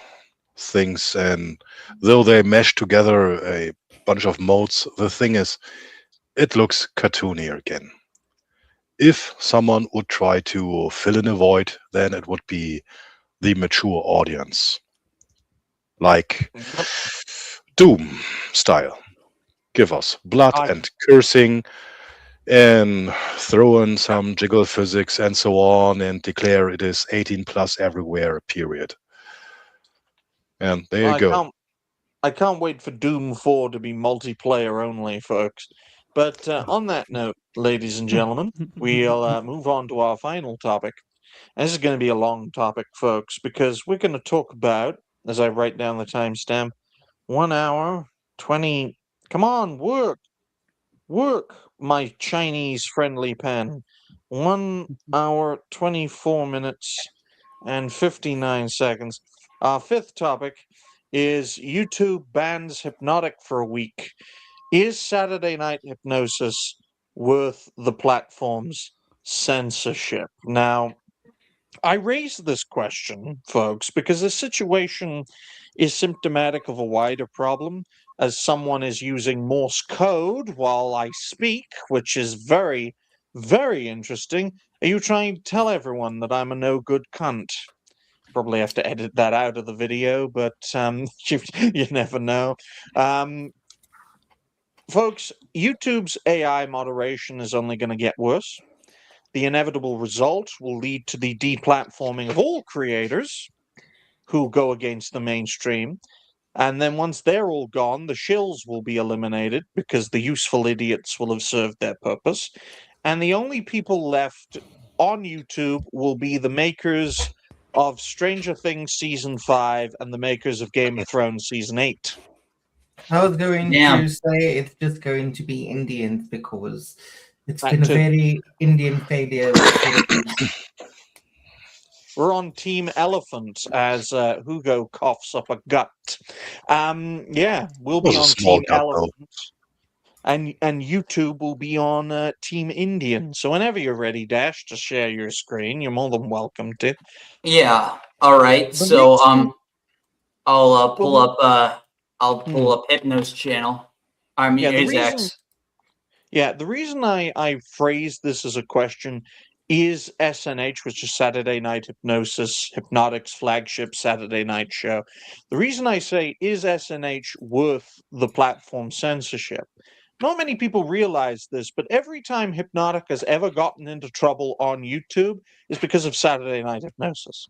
things, and though they mesh together a bunch of modes, the thing is, it looks cartoony again. If someone would try to fill in a void, then it would be the mature audience, like Yep. Doom style. Give us blood I and cursing, and throw in some jiggle physics and so on, and declare it is 18 plus everywhere, period. And there you I go. can't wait for Doom 4 to be multiplayer only, folks. But on that note, ladies and gentlemen, we'll move on to our final topic. And this is going to be a long topic, folks, because we're going to talk about, as I write down the timestamp, 1 hour, 20. Come on, work, my Chinese friendly pen. 1 hour, 24 minutes, and 59 seconds. Our fifth topic is YouTube bans Hypnotic for a week. Is Saturday Night Hypnosis worth the platform's censorship? Now, I raised this question, folks, because the situation is symptomatic of a wider problem, as someone is using Morse code while I speak, which is very, very interesting. Are you trying to tell everyone that I'm a no good cunt? Probably have to edit that out of the video, but you never know. Folks, YouTube's AI moderation is only going to get worse. The inevitable result will lead to the deplatforming of all creators who go against the mainstream. And then once they're all gone, the shills will be eliminated because the useful idiots will have served their purpose. And the only people left on YouTube will be the makers of Stranger Things Season 5 and the makers of Game of Thrones Season 8. I was going Damn. to say it's just going to be Indians because it's That been a too. very Indian failure. We're on Team Elephant as Hugo coughs up a gut. Yeah, we'll It was be a on small Team gut, though. Elephant. And YouTube will be on Team Indian. So whenever you're ready, Dash, to share your screen, you're more than welcome to. Yeah. All right. The So reason- I'll pull Well, up I'll pull up Hypno's channel. I mean Yeah, the his reason- X. Yeah, the reason I phrased this as a question is SNH, which is Saturday Night Hypnosis, Hypnotic's flagship Saturday night show. The reason I say, is SNH worth the platform censorship? Not many people realize this, but every time Hypnotic has ever gotten into trouble on YouTube is because of Saturday Night Hypnosis.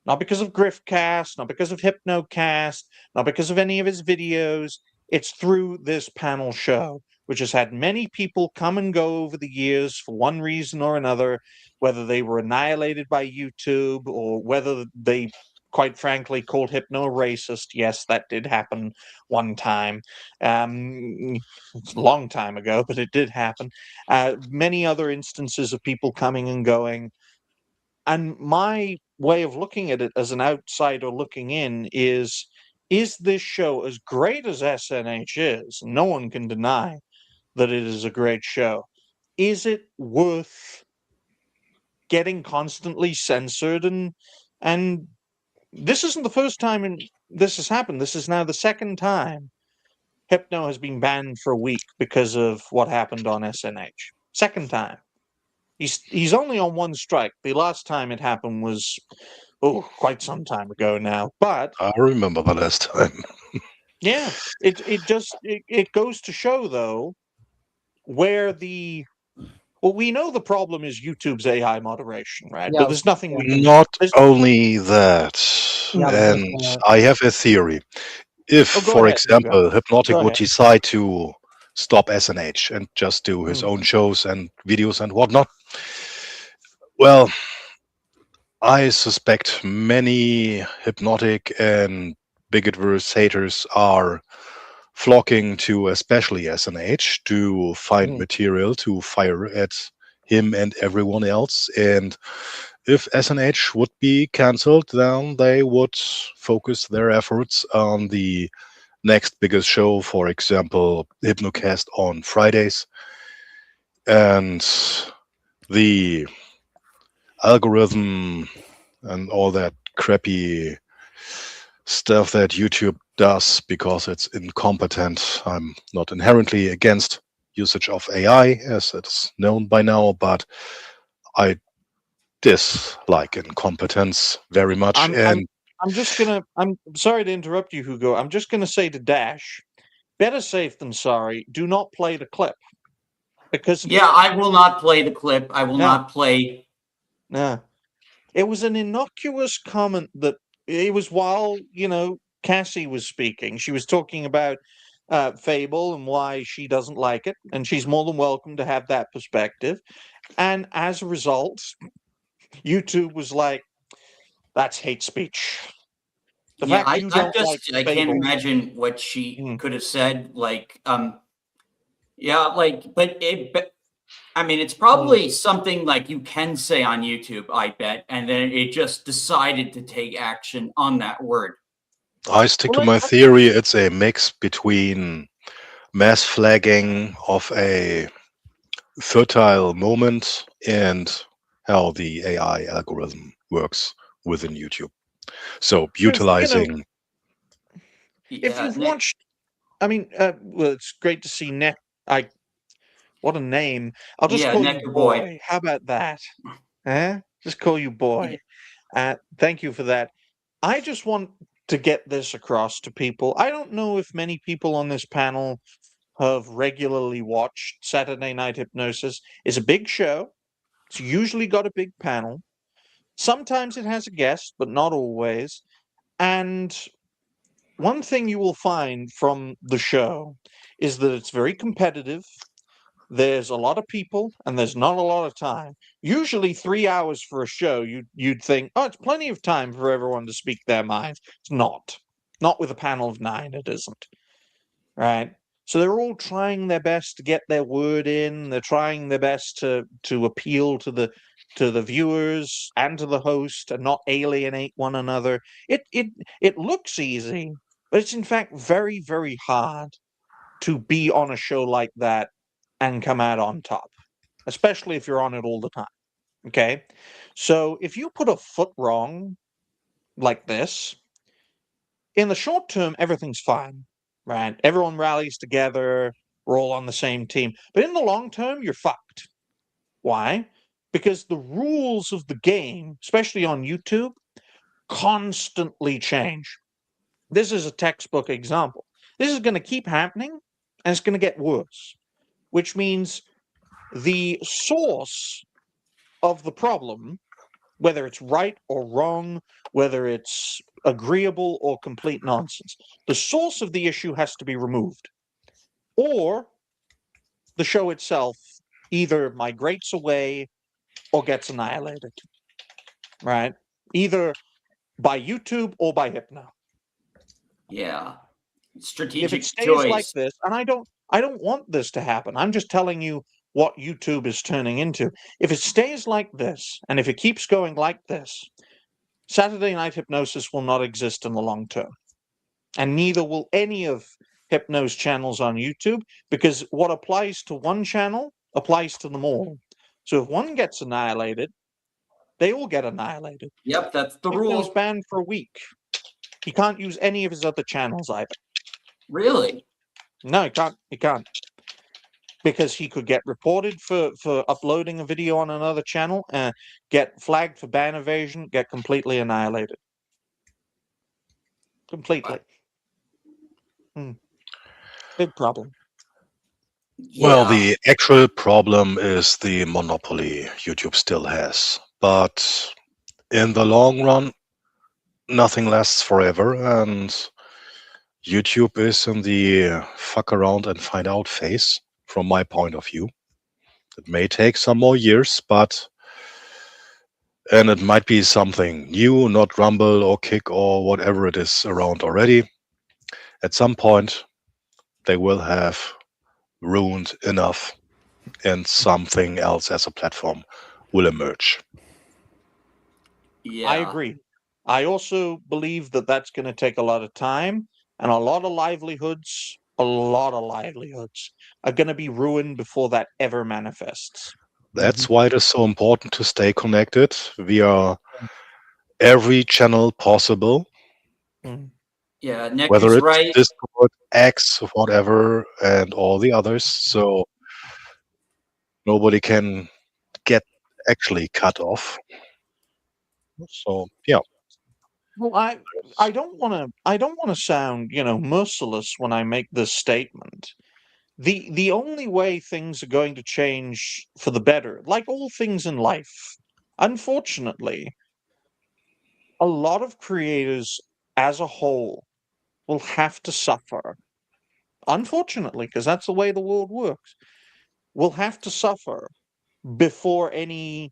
Not because of Griffcast, not because of Hypnocast, not because of any of his videos. It's through this panel show, which has had many people come and go over the years for one reason or another, whether they were annihilated by YouTube or whether they, quite frankly, called Hypno racist. Yes, that did happen one time. It's a long time ago, but it did happen. Many other instances of people coming and going. And my way of looking at it as an outsider looking in is this show, as great as SNH is, no one can deny that it is a great show, is it worth getting constantly censored? And this isn't the first time this has happened. This is now the second time Hypno has been banned for a week because of what happened on SNH. Second time. He's only on one strike. The last time it happened was quite some time ago now. But I remember the last time. yeah, it goes to show though where we know the problem is YouTube's AI moderation, right? Yeah, But there's nothing we can. Not only that, Yeah, and I have a theory. If, Oh, go for ahead, Hugo. example, Hypnotic Go would ahead. decide to stop SNH and just do his Hmm. own shows and videos and whatnot, well, I suspect many Hypnotic and Bigotverse haters are flocking to especially SNH to find material to fire at him and everyone else. And if SNH would be cancelled, then they would focus their efforts on the next biggest show, for example, Hypnocast on Fridays. And the algorithm and all that crappy stuff that YouTube does because it's incompetent. I'm not inherently against usage of AI, as it's known by now, but I dislike incompetence very much. I'm And I'm sorry to interrupt you, Hugo. I'm just gonna say to Dash, better safe than sorry. Do not play the clip because Yeah, I will not play the clip. I will No. not play. no, it was an innocuous comment that it was while Cassie was speaking. She was talking about Fable and why she doesn't like it, and she's more than welcome to have that perspective. And as a result, YouTube was like, "That's hate speech." The Yeah, fact you don't like I can't Fable. imagine what she Mm. could have said. Like, yeah, like, but I mean, it's probably something like you can say on YouTube, I bet, and then it just decided to take action on that word. I stick to Well, my theory. It's a mix between mass flagging of a fertile moment and how the AI algorithm works within YouTube. So utilizing. If Yeah, you've watched, I mean, well, it's great to see Neck. What a name! I'll just Yeah, call Neck you your boy. boy. How about that? Eh? Just call you boy. Thank you for that. I just want to get this across to people. I don't know if many people on this panel have regularly watched Saturday Night Hypnosis. It's a big show. It's usually got a big panel. Sometimes it has a guest, but not always. And one thing you will find from the show is that it's very competitive. There's a lot of people and there's not a lot of time. Usually 3 hours for a show, you'd think, oh, it's plenty of time for everyone to speak their minds. It's not. Not with a panel of 9, it isn't. Right? So they're all trying their best to get their word in. They're trying their best to appeal to the viewers and to the host and not alienate one another. It looks easy, but it's in fact very, very hard to be on a show like that and come out on top, especially if you're on it all the time. Okay? So if you put a foot wrong like this, in the short term, everything's fine, right? Everyone rallies together, we're all on the same team. But in the long term, you're fucked. Why? Because the rules of the game, especially on YouTube, constantly change. This is a textbook example. This is going to keep happening, and it's going to get worse, which means the source of the problem, whether it's right or wrong, whether it's agreeable or complete nonsense, the source of the issue has to be removed. Or the show itself either migrates away or gets annihilated. Right? Either by YouTube or by Hypno. Yeah. If Strategic it stays choice. like this, and I don't want this to happen. I'm just telling you what YouTube is turning into. If it stays like this, and if it keeps going like this, Saturday Night Hypnosis will not exist in the long term. And neither will any of Hypno's channels on YouTube, because what applies to one channel applies to them all. So if one gets annihilated, they all get annihilated. Yep, that's the Hypno's rule. banned for a week. He can't use any of his other channels either. Really? No, he can't. Because he could get reported for uploading a video on another channel, get flagged for ban evasion, get completely annihilated. Completely. Big problem. Well, the actual problem is the monopoly YouTube still has. But in the long run, nothing lasts forever, and YouTube is in the fuck around and find out phase, from my point of view. It may take some more years, and it might be something new, not Rumble or Kick or whatever it is around already. At some point, they will have ruined enough, and something else as a platform will emerge. Yeah. I agree. I also believe that that's going to take a lot of time, and a lot of livelihoods are going to be ruined before that ever manifests. That's why it is so important to stay connected via every channel possible. Yeah, Nick Whether is it's right. Discord, X, whatever, and all the others. So Nobody can get actually cut off. So yeah. Well, I don't want to sound, merciless when I make this statement. The only way things are going to change for the better, like all things in life, unfortunately, a lot of creators as a whole will have to suffer. Unfortunately, because that's the way the world works, will have to suffer before any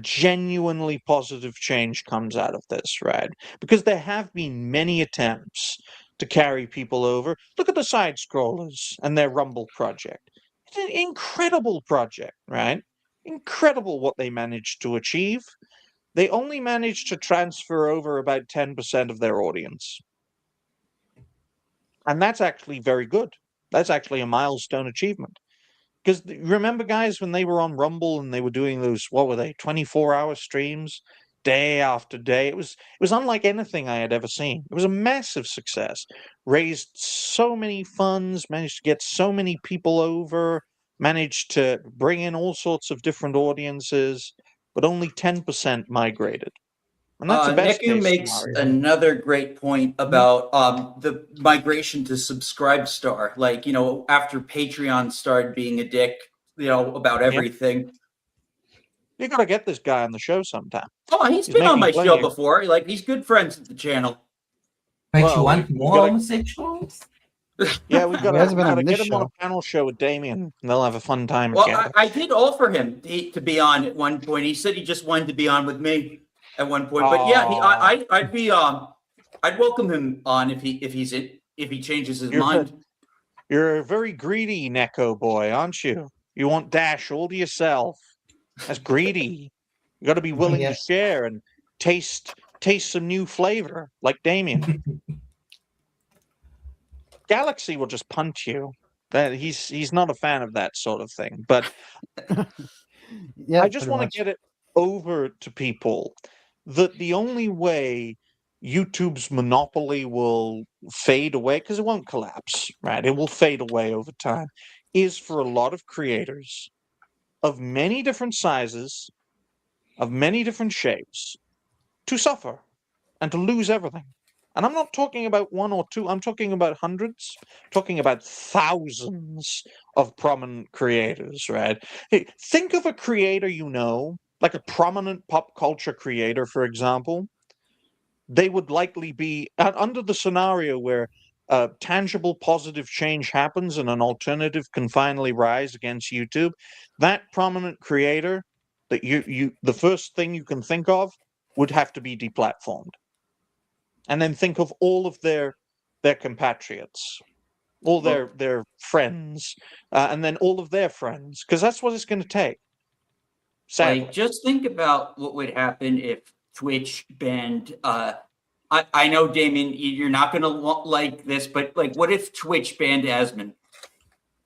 genuinely positive change comes out of this, right? Because there have been many attempts to carry people over. Look at the side scrollers and their Rumble project. It's an incredible project, right? Incredible what they managed to achieve. They only managed to transfer over about 10% of their audience. And that's actually very good. That's actually a milestone achievement. Because remember, guys, when they were on Rumble and they were doing those, what were they, 24-hour streams, day after day? It was unlike anything I had ever seen. It was a massive success. Raised so many funds, managed to get so many people over, managed to bring in all sorts of different audiences, but only 10% migrated. And that's the best Neku case makes scenario. another great point about the migration to Subscribestar. Like, after Patreon started being a dick, about everything. You gotta get this guy on the show sometime. Oh, he's been on my show before. Like, he's good friends with the channel. But you want more homosexuals? Yeah, we got He hasn't been on to this get him on a show. panel show with Damien, and they'll have a fun time Well, together. I did offer him to be on at one point. He said he just wanted to be on with me at one point. But yeah, I'd be I'd welcome him on if he changes his mind. You're a very greedy Neko boy, aren't you? You want Dash all to yourself. That's greedy. You got to be willing to share and taste some new flavor, like Damien. Galaxy will just punch you. That he's not a fan of that sort of thing. But Yeah, I just want to get it over to people that the only way YouTube's monopoly will fade away, because it won't collapse, right? It will fade away over time, is for a lot of creators of many different sizes, of many different shapes, to suffer and to lose everything. And I'm not talking about one or two, I'm talking about hundreds, talking about thousands of prominent creators, right? Hey, think of a creator like a prominent pop culture creator, for example. They would likely be under the scenario where tangible positive change happens and an alternative can finally rise against YouTube. That prominent creator, that the first thing you can think of would have to be deplatformed. And then think of all of their compatriots, all their friends, and then all of their friends, because that's what it's going to take. Sadly. Like, just think about what would happen if Twitch banned. I know, Damien, you're not going to like this, but like, what if Twitch banned Asmon?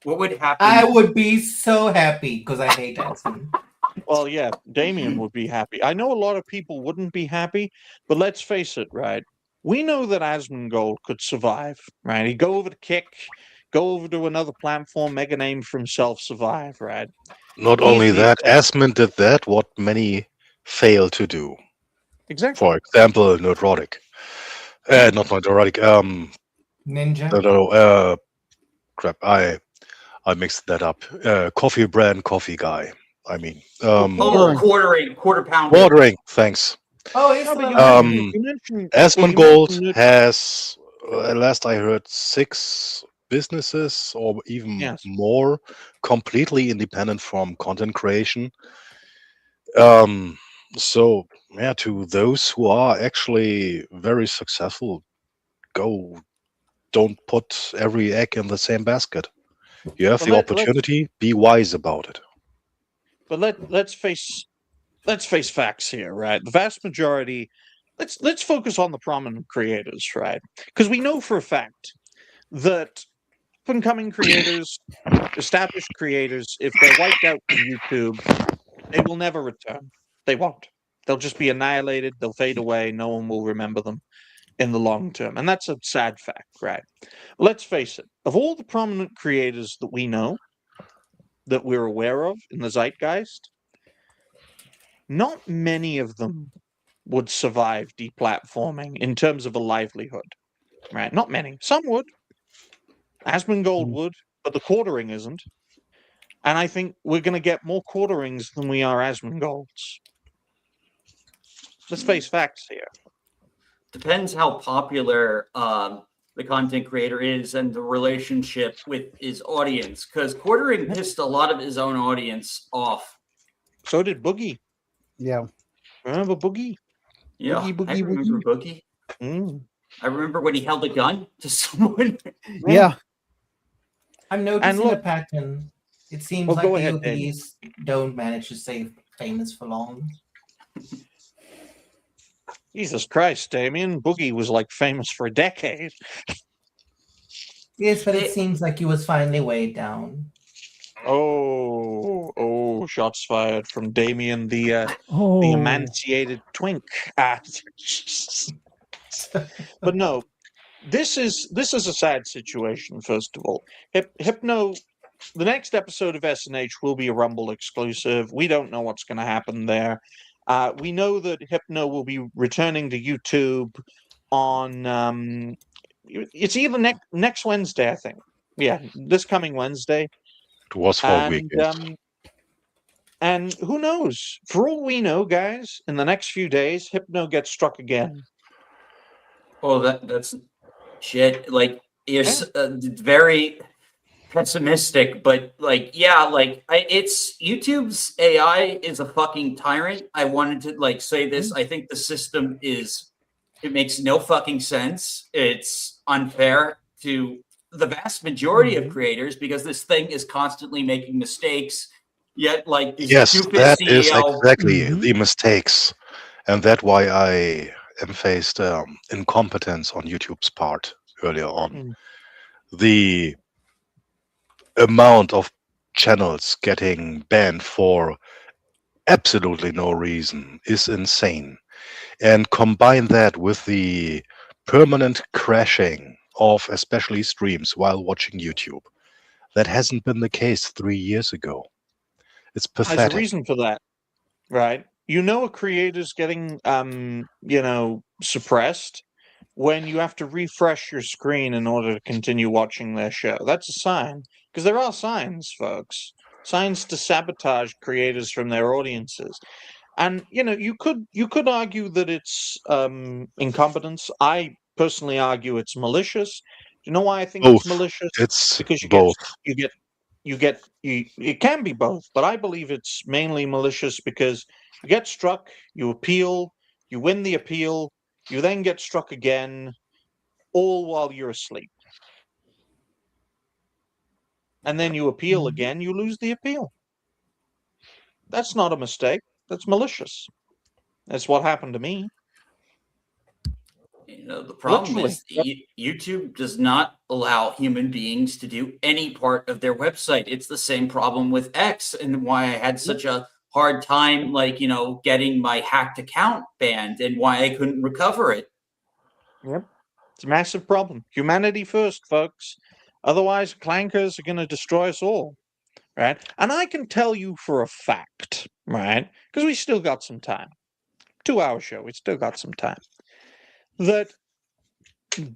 What would happen? I would be so happy because I hate Asmon. Well, yeah, Damien would be happy. I know a lot of people wouldn't be happy, but let's face it, right? We know that Asmongold could survive, right? He'd go over to Kick, go over to another platform, make a name for himself, survive, right? Not only that, Asmon did that, what many fail to do. Exactly. For example, Neurotic. Not Neurotic. Ninja. No, crap. I mixed that up. Coffee brand, coffee guy. I mean, quarter pounder. Watering. Thanks. Oh, it's Asmongold has, last I heard, 6 businesses or even more, completely independent from content creation. So yeah, to those who are actually very successful, don't put every egg in the same basket. You have the opportunity, be wise about it. But let's face facts here, right? The vast majority, let's focus on the prominent creators, right? Because we know for a fact that up-and-coming creators, established creators, if they're wiped out from YouTube, they will never return. They won't. They'll just be annihilated. They'll fade away. No one will remember them in the long term. And that's a sad fact, right? Let's face it. Of all the prominent creators that we know, that we're aware of in the zeitgeist, not many of them would survive deplatforming in terms of a livelihood, right? Not many. Some would. Asmongold would, but the quartering isn't. And I think we're going to get more quarterings than we are Asmongolds. Let's face facts here. Depends how popular the content creator is and the relationship with his audience, because quartering pissed a lot of his own audience off. So did Boogie. Yeah. Remember Boogie? Yeah, Boogie, I remember Boogie. I remember when he held a gun to someone. Yeah. I'm noticing a pattern. It seems like the OBs don't manage to stay famous for long. Jesus Christ, Damien. Boogie was like famous for a decade. Yes, but it seems like he was finally weighed down. Oh, shots fired from Damien, the emancipated twink. But no, this is a sad situation. First of all, Hypno. The next episode of SNH will be a Rumble exclusive. We don't know what's going to happen there. We know that Hypno will be returning to YouTube on. It's either next Wednesday, I think. Yeah, this coming Wednesday. It was for a week. And who knows? For all we know, guys, in the next few days, Hypno gets struck again. Oh, that's shit. Like, you're very pessimistic, but like, yeah, like it's YouTube's AI is a fucking tyrant. I wanted to like say this. I think the system it makes no fucking sense. It's unfair to the vast majority of creators because this thing is constantly making mistakes. Yet, like, yes, that is exactly the mistakes, and that's why I emphasized incompetence on YouTube's part earlier on. The amount of channels getting banned for absolutely no reason is insane, and combine that with the permanent crashing of especially streams while watching YouTube. That hasn't been the case 3 years ago. It's pathetic. There's a reason for that, right? You know, a creator's getting, suppressed when you have to refresh your screen in order to continue watching their show. That's a sign, because there are signs, folks. Signs to sabotage creators from their audiences. And you could argue that it's incompetence. I personally argue it's malicious. Do you know why I think it's malicious? It's because both. It can be both, but I believe it's mainly malicious because you get struck, you appeal, you win the appeal, you then get struck again, all while you're asleep. And then you appeal again, you lose the appeal. That's not a mistake. That's malicious. That's what happened to me. The problem is YouTube does not allow human beings to do any part of their website. It's the same problem with X, and why I had such a hard time, getting my hacked account banned, and why I couldn't recover it. Yep, it's a massive problem. Humanity first, folks. Otherwise, clankers are going to destroy us all, right? And I can tell you for a fact, right? Because we still got some time. 2-hour show. We still got some time. That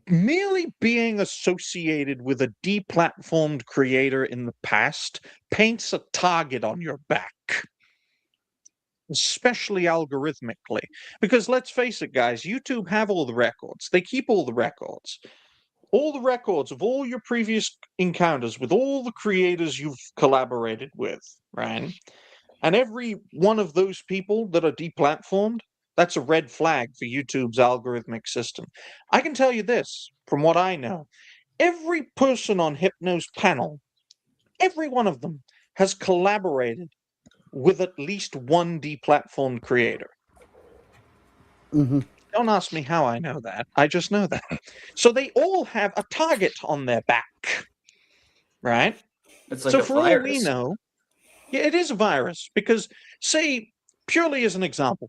merely being associated with a deplatformed creator in the past paints a target on your back, especially algorithmically. Because let's face it, guys, YouTube have all the records. They keep all the records. All the records of all your previous encounters with all the creators you've collaborated with, right? And every one of those people that are deplatformed, that's a red flag for YouTube's algorithmic system. I can tell you this, from what I know, every person on Hypno's panel, every one of them has collaborated with at least one deplatformed creator. Don't ask me how I know that. I just know that. So they all have a target on their back, right? It's like so a for virus. all we know, yeah, it is a virus. Because, say, purely as an example,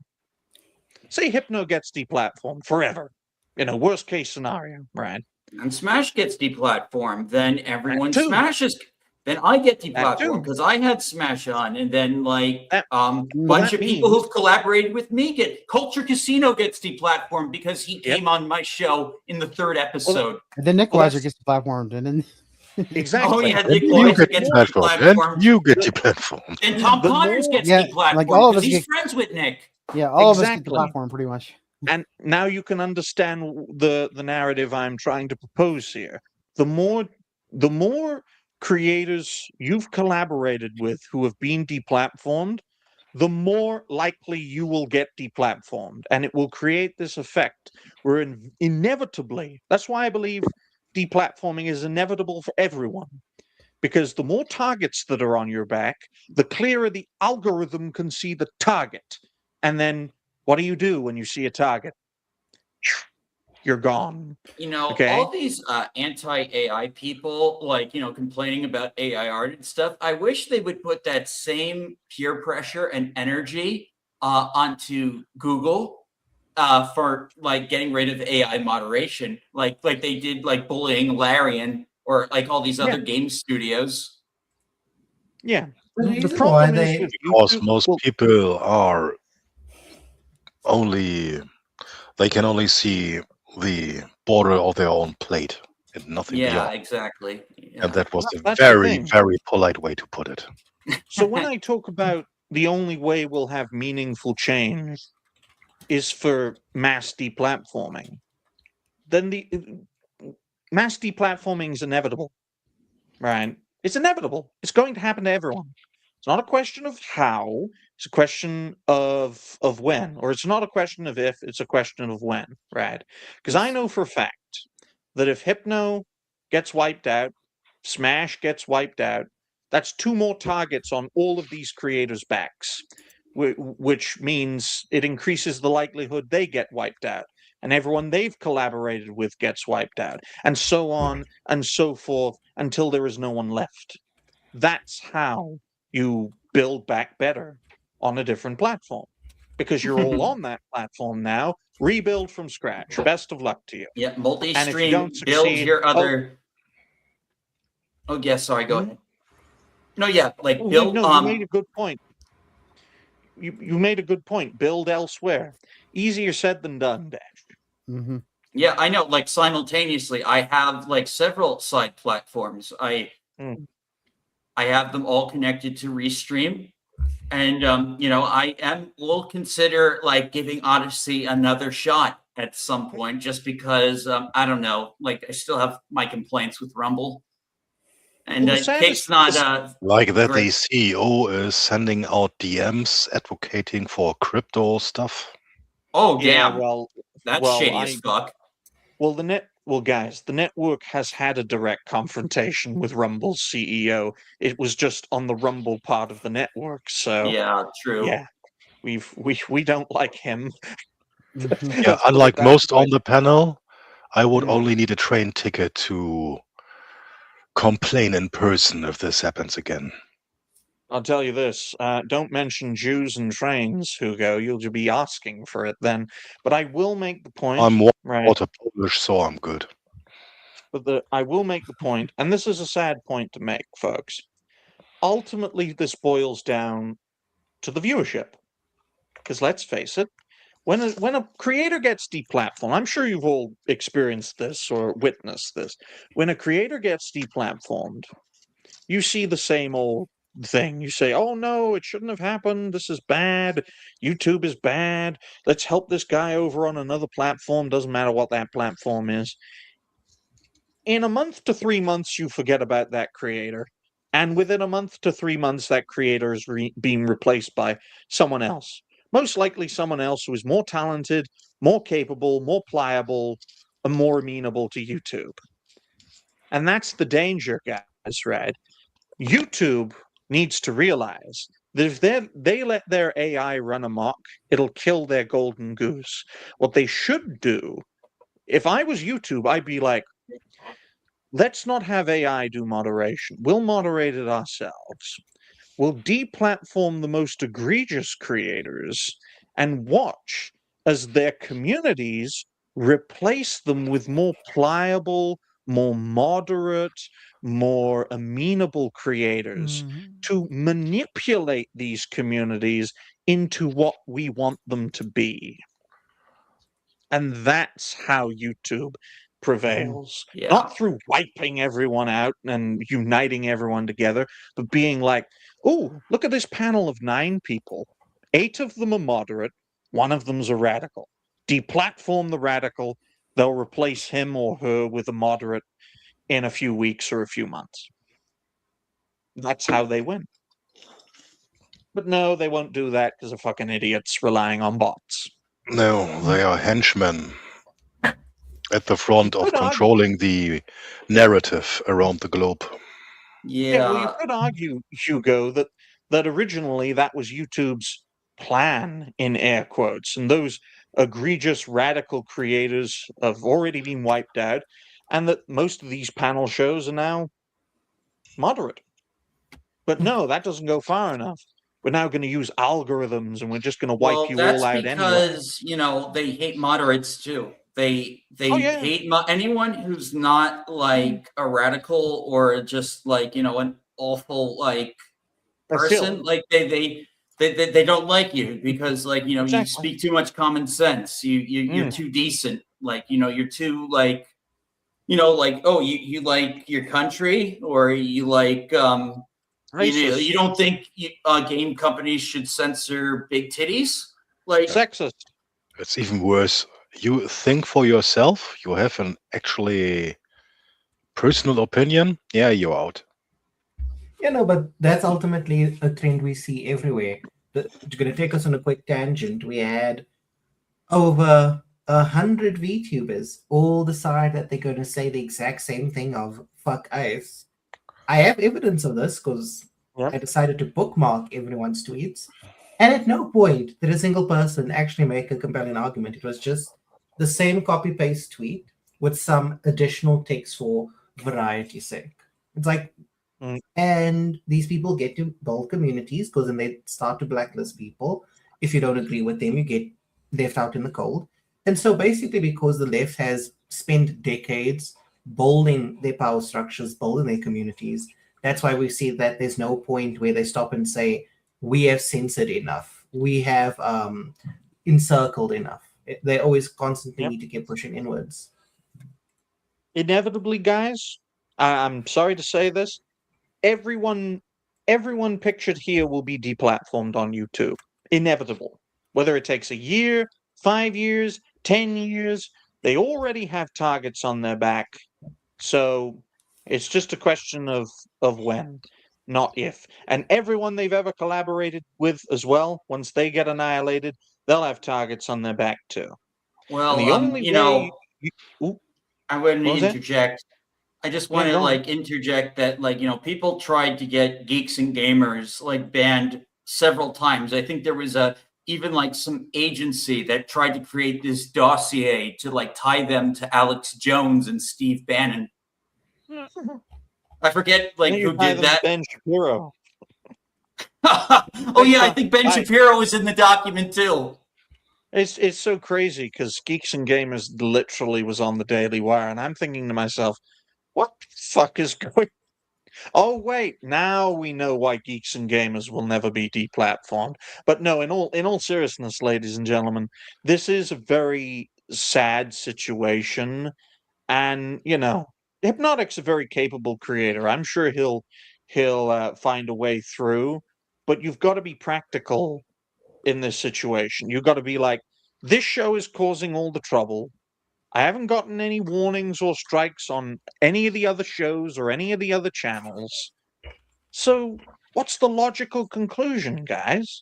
say Hypno gets deplatformed forever. Worst case scenario, right? And Smash gets deplatformed, then everyone Too. smashes. then I get That too. deplatformed because I had Smash on, and then like That- bunch that of people means- who've collaborated with me get Culture Casino gets deplatformed because he came on my show in the 3rd episode. And then Nick Well, Weiser gets the platform, and then Exactly. Oh yeah, And Nick you Weiser get gets deplatformed. deplatformed. And you get deplatformed. And Tom The Connors more- gets Yeah, deplatformed like all of because us he's get- friends with Nick. yeah, all of us get the Exactly. platform pretty much. And now you can understand the narrative I'm trying to propose here. The more creators you've collaborated with who have been deplatformed, the more likely you will get deplatformed, and it will create this effect where inevitably, that's why I believe deplatforming is inevitable for everyone, because the more targets that are on your back, the clearer the algorithm can see the target. And then what do when you see a target? You're gone. You know, Okay. all these anti-AI people, like, complaining about AI art and stuff, I wish they would put that same peer pressure and energy onto Google for like getting rid of AI moderation, like they did like bullying Larian or like all these other game studios. Yeah. The The reason why problem is they with Because YouTube- most well, people are they can only see the border of their own plate and nothing Yeah, beyond. exactly. Yeah. And that was a That's the very, thing. very polite way to put it. So when I talk about the only way we'll have meaningful change is for mass deplatforming, then the mass deplatforming is inevitable, right? It's inevitable. It's going to happen to everyone. It's not a question of how. It's a question of when, or it's not a question of if. It's a question of when, right? Because I know for a fact that if Hypno gets wiped out, Smash gets wiped out, that's 2 more targets on all of these creators' backs, which means it increases the likelihood they get wiped out, and everyone they've collaborated with gets wiped out, and so on and so forth until there is no one left. That's how you build back better on a different platform, because you're all on that platform now. Rebuild from scratch. Best of luck to you. Yeah, And if you multi-stream don't build succeed, your other. Oh yeah, sorry. Go ahead. No, yeah, like build. you made a good point. You made a good point. Build elsewhere. Easier said than done, Dash. Mm-hmm. Yeah, I know. Like simultaneously, I have like several side platforms. I have them all connected to Restream, and I will consider like giving Odyssey another shot at some point, just because I don't know. Like I still have my complaints with Rumble, and Well, the Cake's saddest- not. Like that Great. the CEO is sending out DMs advocating for crypto stuff. Oh Yeah, damn, well, that's shady as fuck. Guys, the network has had a direct confrontation with Rumble's CEO. It was just on the Rumble part of the network, so Yeah, true. yeah, we don't like him. Yeah, Let's put it unlike that most way. on the panel, I would Mm. only need a train ticket to complain in person if this happens again. I'll tell you this: don't mention Jews and trains, Hugo. You'll be asking for it then. But I will make the point. I'm right? water Polish, so I'm good. But I will make the point, and this is a sad point to make, folks. Ultimately, this boils down to the viewership. Because let's face it, when a creator gets deplatformed, I'm sure you've all experienced this or witnessed this. When a creator gets deplatformed, you see the same old thing. You say, "Oh no, it shouldn't have happened. This is bad. YouTube is bad. Let's help this guy over on another platform. Doesn't matter what that platform is." In a month to 3 months, you forget about that creator. And within a month to 3 months, that creator is being replaced by someone else. Most likely someone else who is more talented, more capable, more pliable, and more amenable to YouTube. And that's the danger, guys, right? YouTube needs to realize that if they let their AI run amok, it'll kill their golden goose. What they should do, if I was YouTube, I'd be like, let's not have AI do moderation. We'll moderate it ourselves. We'll deplatform the most egregious creators and watch as their communities replace them with more pliable, more moderate, more amenable creators to manipulate these communities into what we want them to be. And that's how YouTube prevails. Yeah. Not through wiping everyone out and uniting everyone together, but being like, oh, look at this panel of 9 people. 8 of them are moderate, 1 of them's a radical. Deplatform the radical, they'll replace him or her with a moderate in a few weeks or a few months. That's how they win. But no, they won't do that because they're fucking idiots relying on bots. No, they are henchmen at the front of controlling the narrative around the globe. Yeah, well, you could argue, Hugo, that originally that was YouTube's plan, in air quotes, and those egregious radical creators have already been wiped out, and that most of these panel shows are now moderate. But no, that doesn't go far enough. We're now going to use algorithms, and we're just going to wipe you all out anyway. Because, they hate moderates too. They hate anyone who's not like a radical or just like, an awful like person. Like they don't like you because you speak too much common sense. You're too decent. Like, you're too like, oh, you like your country, or you like you don't think game companies should censor big titties? Like sexist. It's even worse. You think for yourself, you have an actually personal opinion, yeah, you're out. But that's ultimately a trend we see everywhere. Going to take us on a quick tangent. We had over 100 VTubers all decide that they're going to say the exact same thing of fuck ICE. I have evidence of this because I decided to bookmark everyone's tweets. And at no point did a single person actually make a compelling argument. It was just the same copy-paste tweet with some additional text for variety's sake. It's like, and these people get to build communities because then they start to blacklist people. If you don't agree with them, you get left out in the cold. And so basically, because the left has spent decades building their power structures, building their communities, that's why we see that there's no point where they stop and say, we have censored enough. We have encircled enough. They always constantly need to keep pushing inwards. Inevitably, guys, I'm sorry to say this, everyone pictured here will be deplatformed on YouTube. Inevitable. Whether it takes a year, 5 years, 10 years, they already have targets on their back. So it's just a question of when, not if. And everyone they've ever collaborated with as well, once they get annihilated, they'll have targets on their back too. Well, and the only way I wouldn't interject. I just want to interject that people tried to get Geeks and Gamers banned several times. I think there was even some agency that tried to create this dossier to tie them to Alex Jones and Steve Bannon. I forget who did that. Ben Shapiro. Oh yeah, I think Ben Shapiro was in the document too. It's so crazy because Geeks and Gamers literally was on the Daily Wire, and I'm thinking to myself, what the fuck is going? Oh wait, now we know why Geeks and Gamers will never be deplatformed. But no, in all seriousness, ladies and gentlemen, this is a very sad situation, and Hypnotic's a very capable creator. I'm sure he'll find a way through. But you've got to be practical in this situation. You've got to be like, this show is causing all the trouble. I haven't gotten any warnings or strikes on any of the other shows or any of the other channels. So what's the logical conclusion, guys?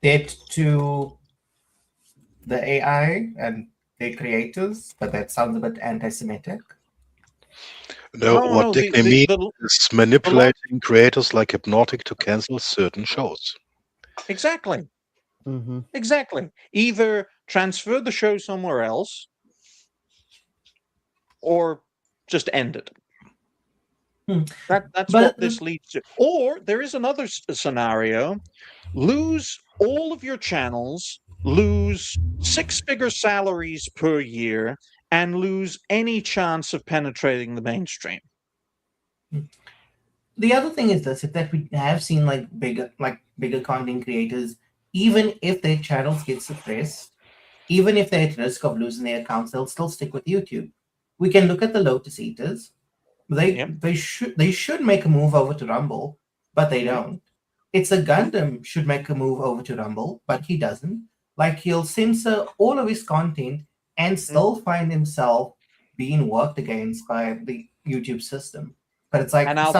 Debt to the AI and the creators, but that sounds a bit anti-Semitic. No, what Dickney means is manipulating creators like Hypnotic to cancel certain shows. Exactly. Mm-hmm. Exactly. Either transfer the show somewhere else or just end it. That's what this leads to. Or there is another scenario. Lose all of your channels, lose 6-figure salaries per year, and lose any chance of penetrating the mainstream. The other thing is this: is that we have seen bigger content creators, even if their channels get suppressed, even if they're at risk of losing their accounts, they'll still stick with YouTube. We can look at the Lotus Eaters. They should make a move over to Rumble, but they don't. It's a Gundam should make a move over to Rumble, but he doesn't. Like, he'll censor all of his content and still find himself being worked against by the YouTube system. But it's like, and I'll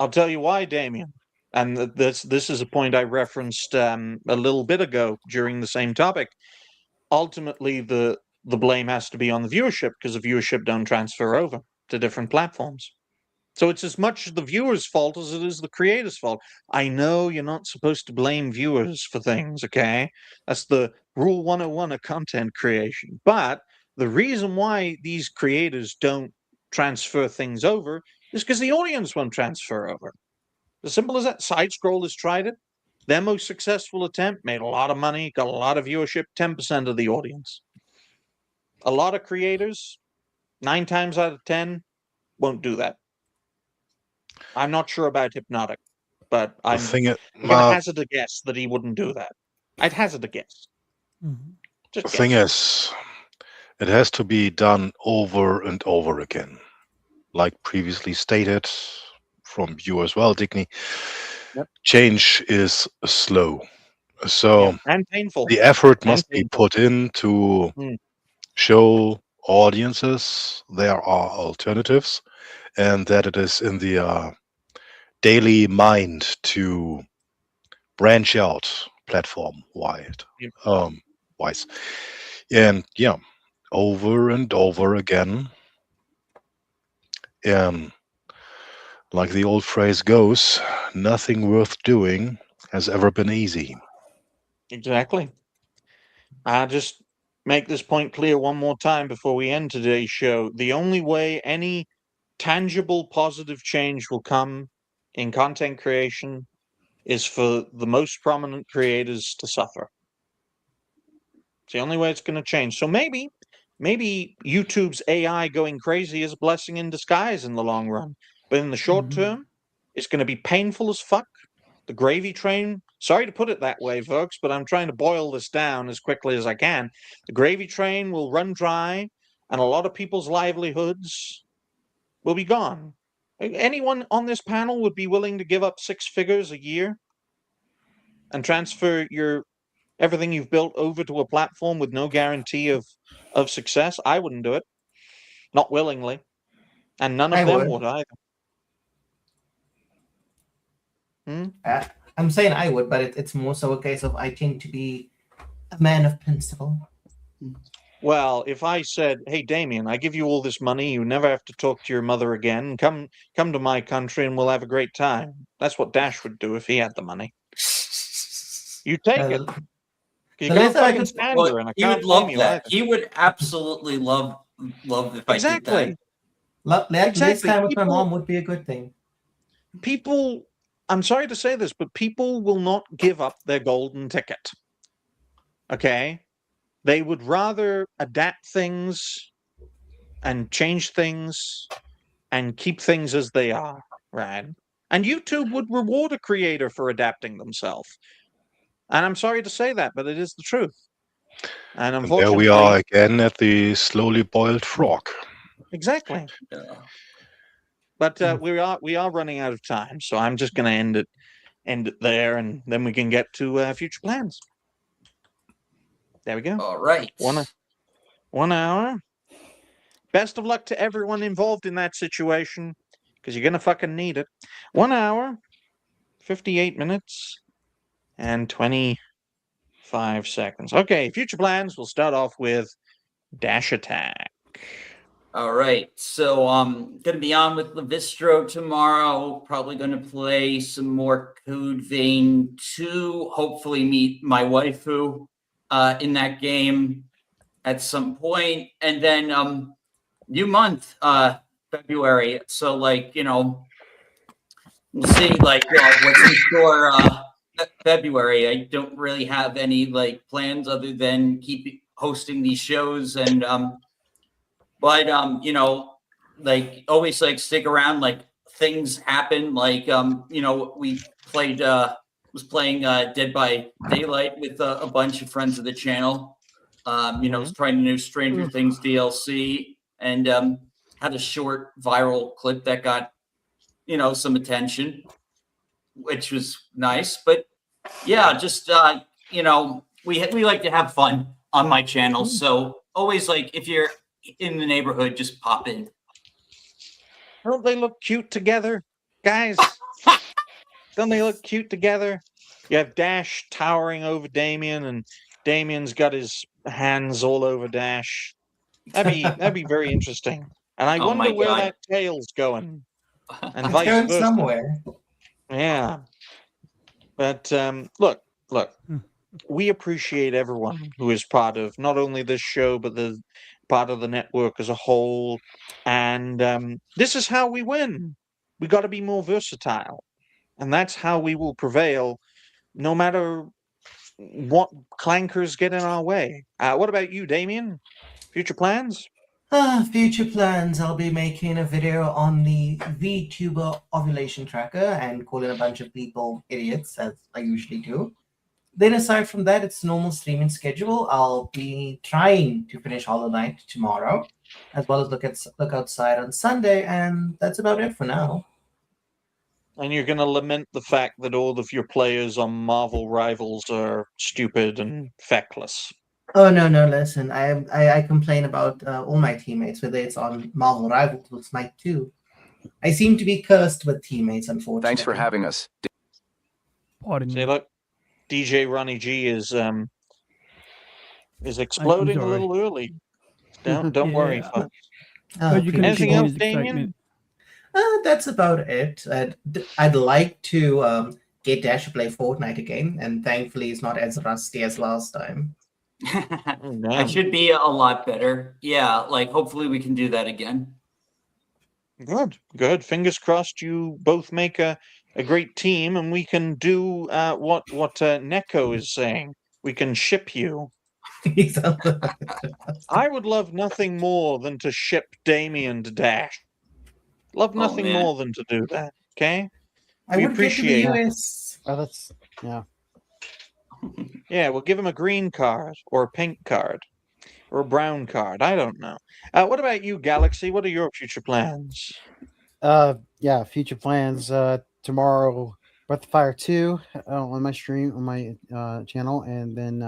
tell you why, Damien. And this is a point I referenced a little bit ago during the same topic. Ultimately, the blame has to be on the viewership, because the viewership don't transfer over to different platforms. So it's as much the viewer's fault as it is the creator's fault. I know you're not supposed to blame viewers for things, okay? That's the rule 101 of content creation. But the reason why these creators don't transfer things over is because the audience won't transfer over. As simple as that. Side Scrollers tried it. Their most successful attempt made a lot of money, got a lot of viewership, 10% of the audience. A lot of creators, 9 times out of 10, won't do that. I'm not sure about Hypnotic, but I'm going to hazard a guess that he wouldn't do that. I'd hazard a guess. Mm-hmm. The thing is, it has to be done over and over again. Like previously stated from you as well, Digny, change is slow. So and painful. The effort must be put in to show audiences there are alternatives, and that it is in the daily mind to branch out platform wise. And over and over again. And like the old phrase goes, nothing worth doing has ever been easy. Exactly. I'll just make this point clear one more time before we end today's show. The only way any tangible positive change will come in content creation is for the most prominent creators to suffer. It's the only way it's going to change. So maybe YouTube's AI going crazy is a blessing in disguise in the long run. But in the short term, it's going to be painful as fuck. The gravy train, sorry to put it that way, folks, but I'm trying to boil this down as quickly as I can. The gravy train will run dry, and a lot of people's livelihoods will be gone. Anyone on this panel would be willing to give up 6 figures a year and transfer everything you've built over to a platform with no guarantee of success? I wouldn't do it. Not willingly. And none of them would either. I'm saying I would, but it's more so a case of I tend to be a man of principle. Well, if I said, hey, Damien, I give you all this money, you never have to talk to your mother again, come to my country and we'll have a great time. That's what Dash would do if he had the money. You take it. You can't fucking stand her, and I can't blame you either. He would absolutely love if I did that. Last time with my mom would be a good thing. People, I'm sorry to say this, but people will not give up their golden ticket. Okay? They would rather adapt things and change things and keep things as they are, right? And YouTube would reward a creator for adapting themselves. And I'm sorry to say that, but it is the truth. And unfortunately, there we are again at the slowly boiled frog. Exactly. But we are running out of time, so I'm just going to end it there, and then we can get to future plans. There we go. All right. 1 hour. Best of luck to everyone involved in that situation, because you're going to fucking need it. 1 hour, 58 minutes, and 25 seconds. Okay, future plans. We'll start off with Dash Attack. All right, so I'm going to be on with Levistro tomorrow. Probably going to play some more Code Vein 2. Hopefully meet my waifu in that game at some point. And then new month, February. So, we'll see, what's in store February. I don't really have any, plans other than hosting these shows, and but you know, like always, like stick around. Like things happen. Like you know, we played was playing Dead by Daylight with a bunch of friends of the channel. You know, was trying a new Stranger Things DLC, and had a short viral clip that got, you know, some attention, which was nice. But yeah, just you know, we like to have fun on my channel, so always like if you're in the neighborhood, just pop in. Don't they look cute together, guys? Don't they look cute together? You have Dash towering over Damien, and Damien's got his hands all over Dash. That'd be very interesting. And I Oh wonder my where God. that tail's going, and It's vice going versa. somewhere. Yeah. But look, we appreciate everyone who is part of not only this show, but the part of the network as a whole. And this is how we win. We got to be more versatile. And that's how we will prevail, no matter what clankers get in our way. What about you, Damien? Future plans? Future plans. I'll be making a video on the VTuber ovulation tracker and calling a bunch of people idiots, as I usually do. Then aside from that, it's normal streaming schedule. I'll be trying to finish Hollow Knight tomorrow, as well as look outside on Sunday, and that's about it for now. And you're going to lament the fact that all of your players on Marvel Rivals are stupid and feckless. Oh no, listen. I complain about all my teammates, whether it's on Marvel Rivals or Smite 2. I seem to be cursed with teammates, unfortunately. Thanks for having us. Pardon Say, me. look, DJ Ronnie G is exploding a sorry. little early. Don't worry, Yeah. folks. But you can Anything continue else, his Damien? excitement. That's about it. I'd like to get Dash to play Fortnite again, and thankfully he's not as rusty as last time. I Man. should be a lot better. Yeah, like hopefully we can do that again. Good. Fingers crossed you both make a great team, and we can do what Neko is saying. We can ship you. I would love nothing more than to ship Damien to Dash. Love nothing man. more than to do that. Okay? I We would get to the appreciate it. US. Oh, that's yeah. Yeah, we'll give him a green card or a pink card or a brown card. I don't know. What about you, Galaxy? What are your future plans? Yeah, future plans. Tomorrow, Breath of Fire 2 on my stream on my channel, and then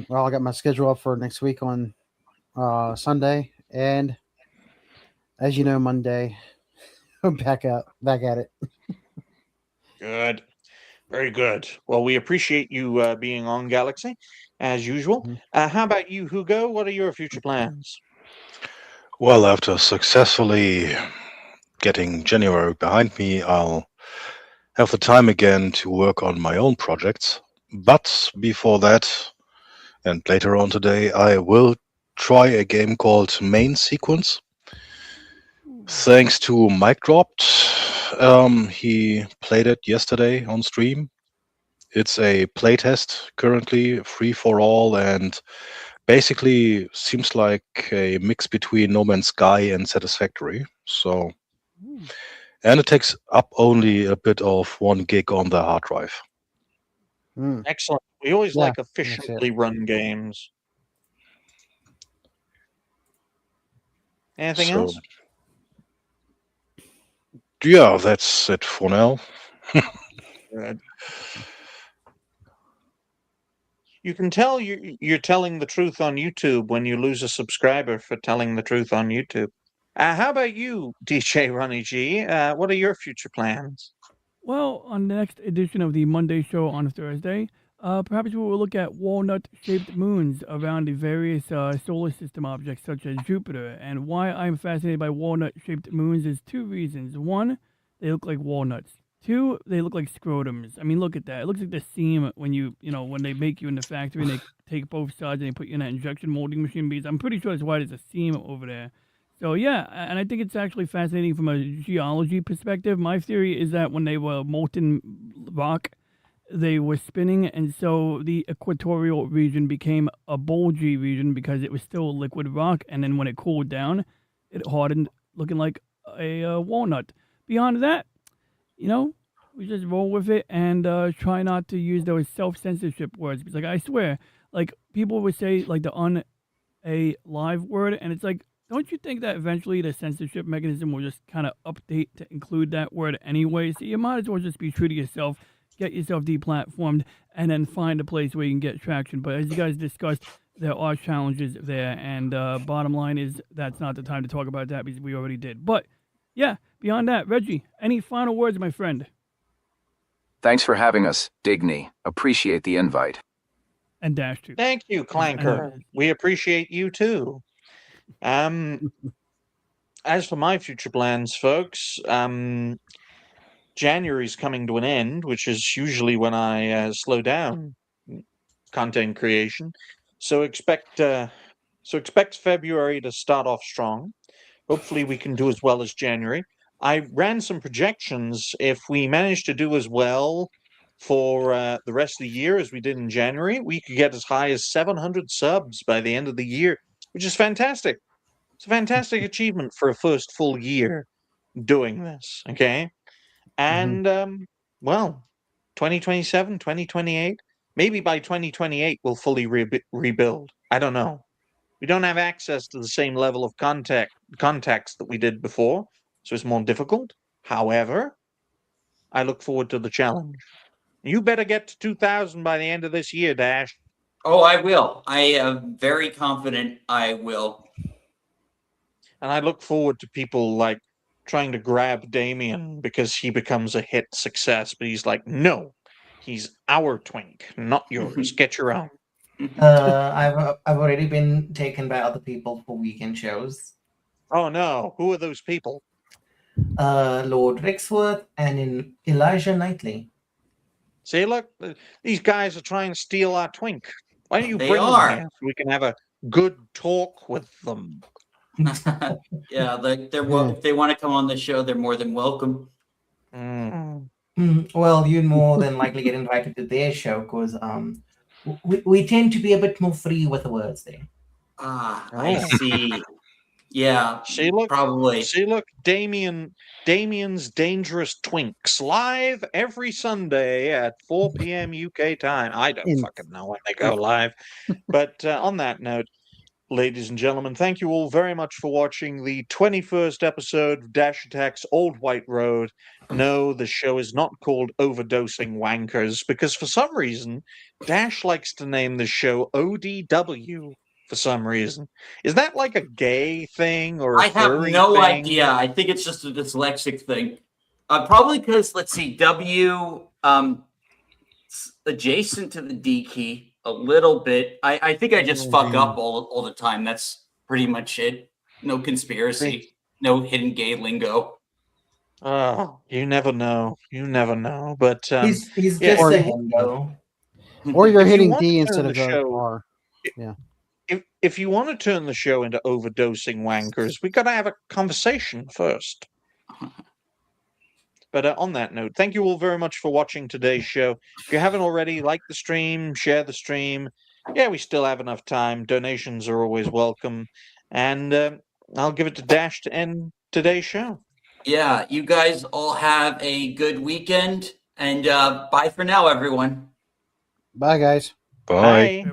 well, I got my schedule up for next week on Sunday, and as you know, Monday, I'm back at it. Good. Very good. Well, we appreciate you being on, Galaxy, as usual. How about you, Hugo? What are your future plans? Well, after successfully getting January behind me, I'll have the time again to work on my own projects. But before that, and later on today, I will try a game called Main Sequence. Thanks to Mike Dropped. He played it yesterday on stream. It's a playtest currently, free for all, and basically seems like a mix between No Man's Sky and Satisfactory. So, and it takes up only a bit of 1 gig on the hard drive. Excellent. We always Yeah, like that's efficiently run games. Anything So, else? yeah, that's it for now. Good. You can tell you're telling the truth on YouTube when you lose a subscriber for telling the truth on YouTube. How about you, DJ Ronnie G? What are your future plans? Well, on the next edition of the Monday show on Thursday, perhaps we will look at walnut-shaped moons around the various solar system objects such as Jupiter. And why I'm fascinated by walnut-shaped moons is 2 reasons. 1, they look like walnuts. 2, they look like scrotums. I mean, look at that. It looks like the seam when when they make you in the factory and they take both sides and they put you in that injection molding machine. Because I'm pretty sure that's why there's a seam over there. So yeah, and I think it's actually fascinating from a geology perspective. My theory is that when they were molten rock, they were spinning, and so the equatorial region became a bulgy region because it was still liquid rock, and then when it cooled down, it hardened, looking like a walnut. Beyond that, we just roll with it and try not to use those self-censorship words. Because, like, I swear, like, people would say, like, the a live word, and it's like, don't you think that eventually the censorship mechanism will just kind of update to include that word anyway? So you might as well just be true to yourself, get yourself deplatformed, and then find a place where you can get traction. But as you guys discussed, there are challenges there, and bottom line is that's not the time to talk about that because we already did. But yeah, beyond that, Reggie, any final words, my friend? Thanks for having us, Digny. Appreciate the invite. And Dash too. Thank you, Clanker. We appreciate you too. As for my future plans, folks, January's coming to an end, which is usually when I slow down content creation. So expect February to start off strong. Hopefully we can do as well as January. I ran some projections. If we manage to do as well for the rest of the year as we did in January, we could get as high as 700 subs by the end of the year, which is fantastic. It's a fantastic achievement for a first full year doing this, okay? And, well, 2027, 2028, maybe by 2028 we'll fully rebuild. I don't know. We don't have access to the same level of contacts that we did before, so it's more difficult. However, I look forward to the challenge. You better get to 2,000 by the end of this year, Dash. Oh, I will. I am very confident I will. And I look forward to people like trying to grab Damien because he becomes a hit success, but he's like, no, he's our twink, not yours. Get your own. I've already been taken by other people for weekend shows. Oh no, who are those people? Lord Rixworth and Elijah Knightley. See, look, these guys are trying to steal our twink. Why don't you They bring are. them here so we can have a good talk with them? Yeah, if they want to come on the show, they're more than welcome. Well, you'd more than likely get invited to their show because we tend to be a bit more free with the words there. I see. Yeah, see, look, probably. See, look, Damien's Dangerous Twinks live every Sunday at 4 p.m. UK time. I don't fucking know when they go live. But on that note, ladies and gentlemen, thank you all very much for watching the 21st episode of Dash Attack's Old White Road. No, the show is not called Overdosing Wankers because for some reason, Dash likes to name the show ODW for some reason. Is that like a gay thing or a I have furry no thing? idea. I think it's just a dyslexic thing. Probably because, let's see, W adjacent to the D key a little bit. I think I just fuck up all the time. That's pretty much it. No conspiracy. No hidden gay lingo. Oh, you never know. You never know. But he's just a lingo. Or you're hitting want D to instead turn of the show- R. Yeah. If you want to turn the show into Overdosing Wankers, we got to have a conversation first. But on that note, thank you all very much for watching today's show. If you haven't already, like the stream, share the stream. Yeah, we still have enough time. Donations are always welcome. And I'll give it to Dash to end today's show. Yeah, you guys all have a good weekend. And bye for now, everyone. Bye, guys. Bye.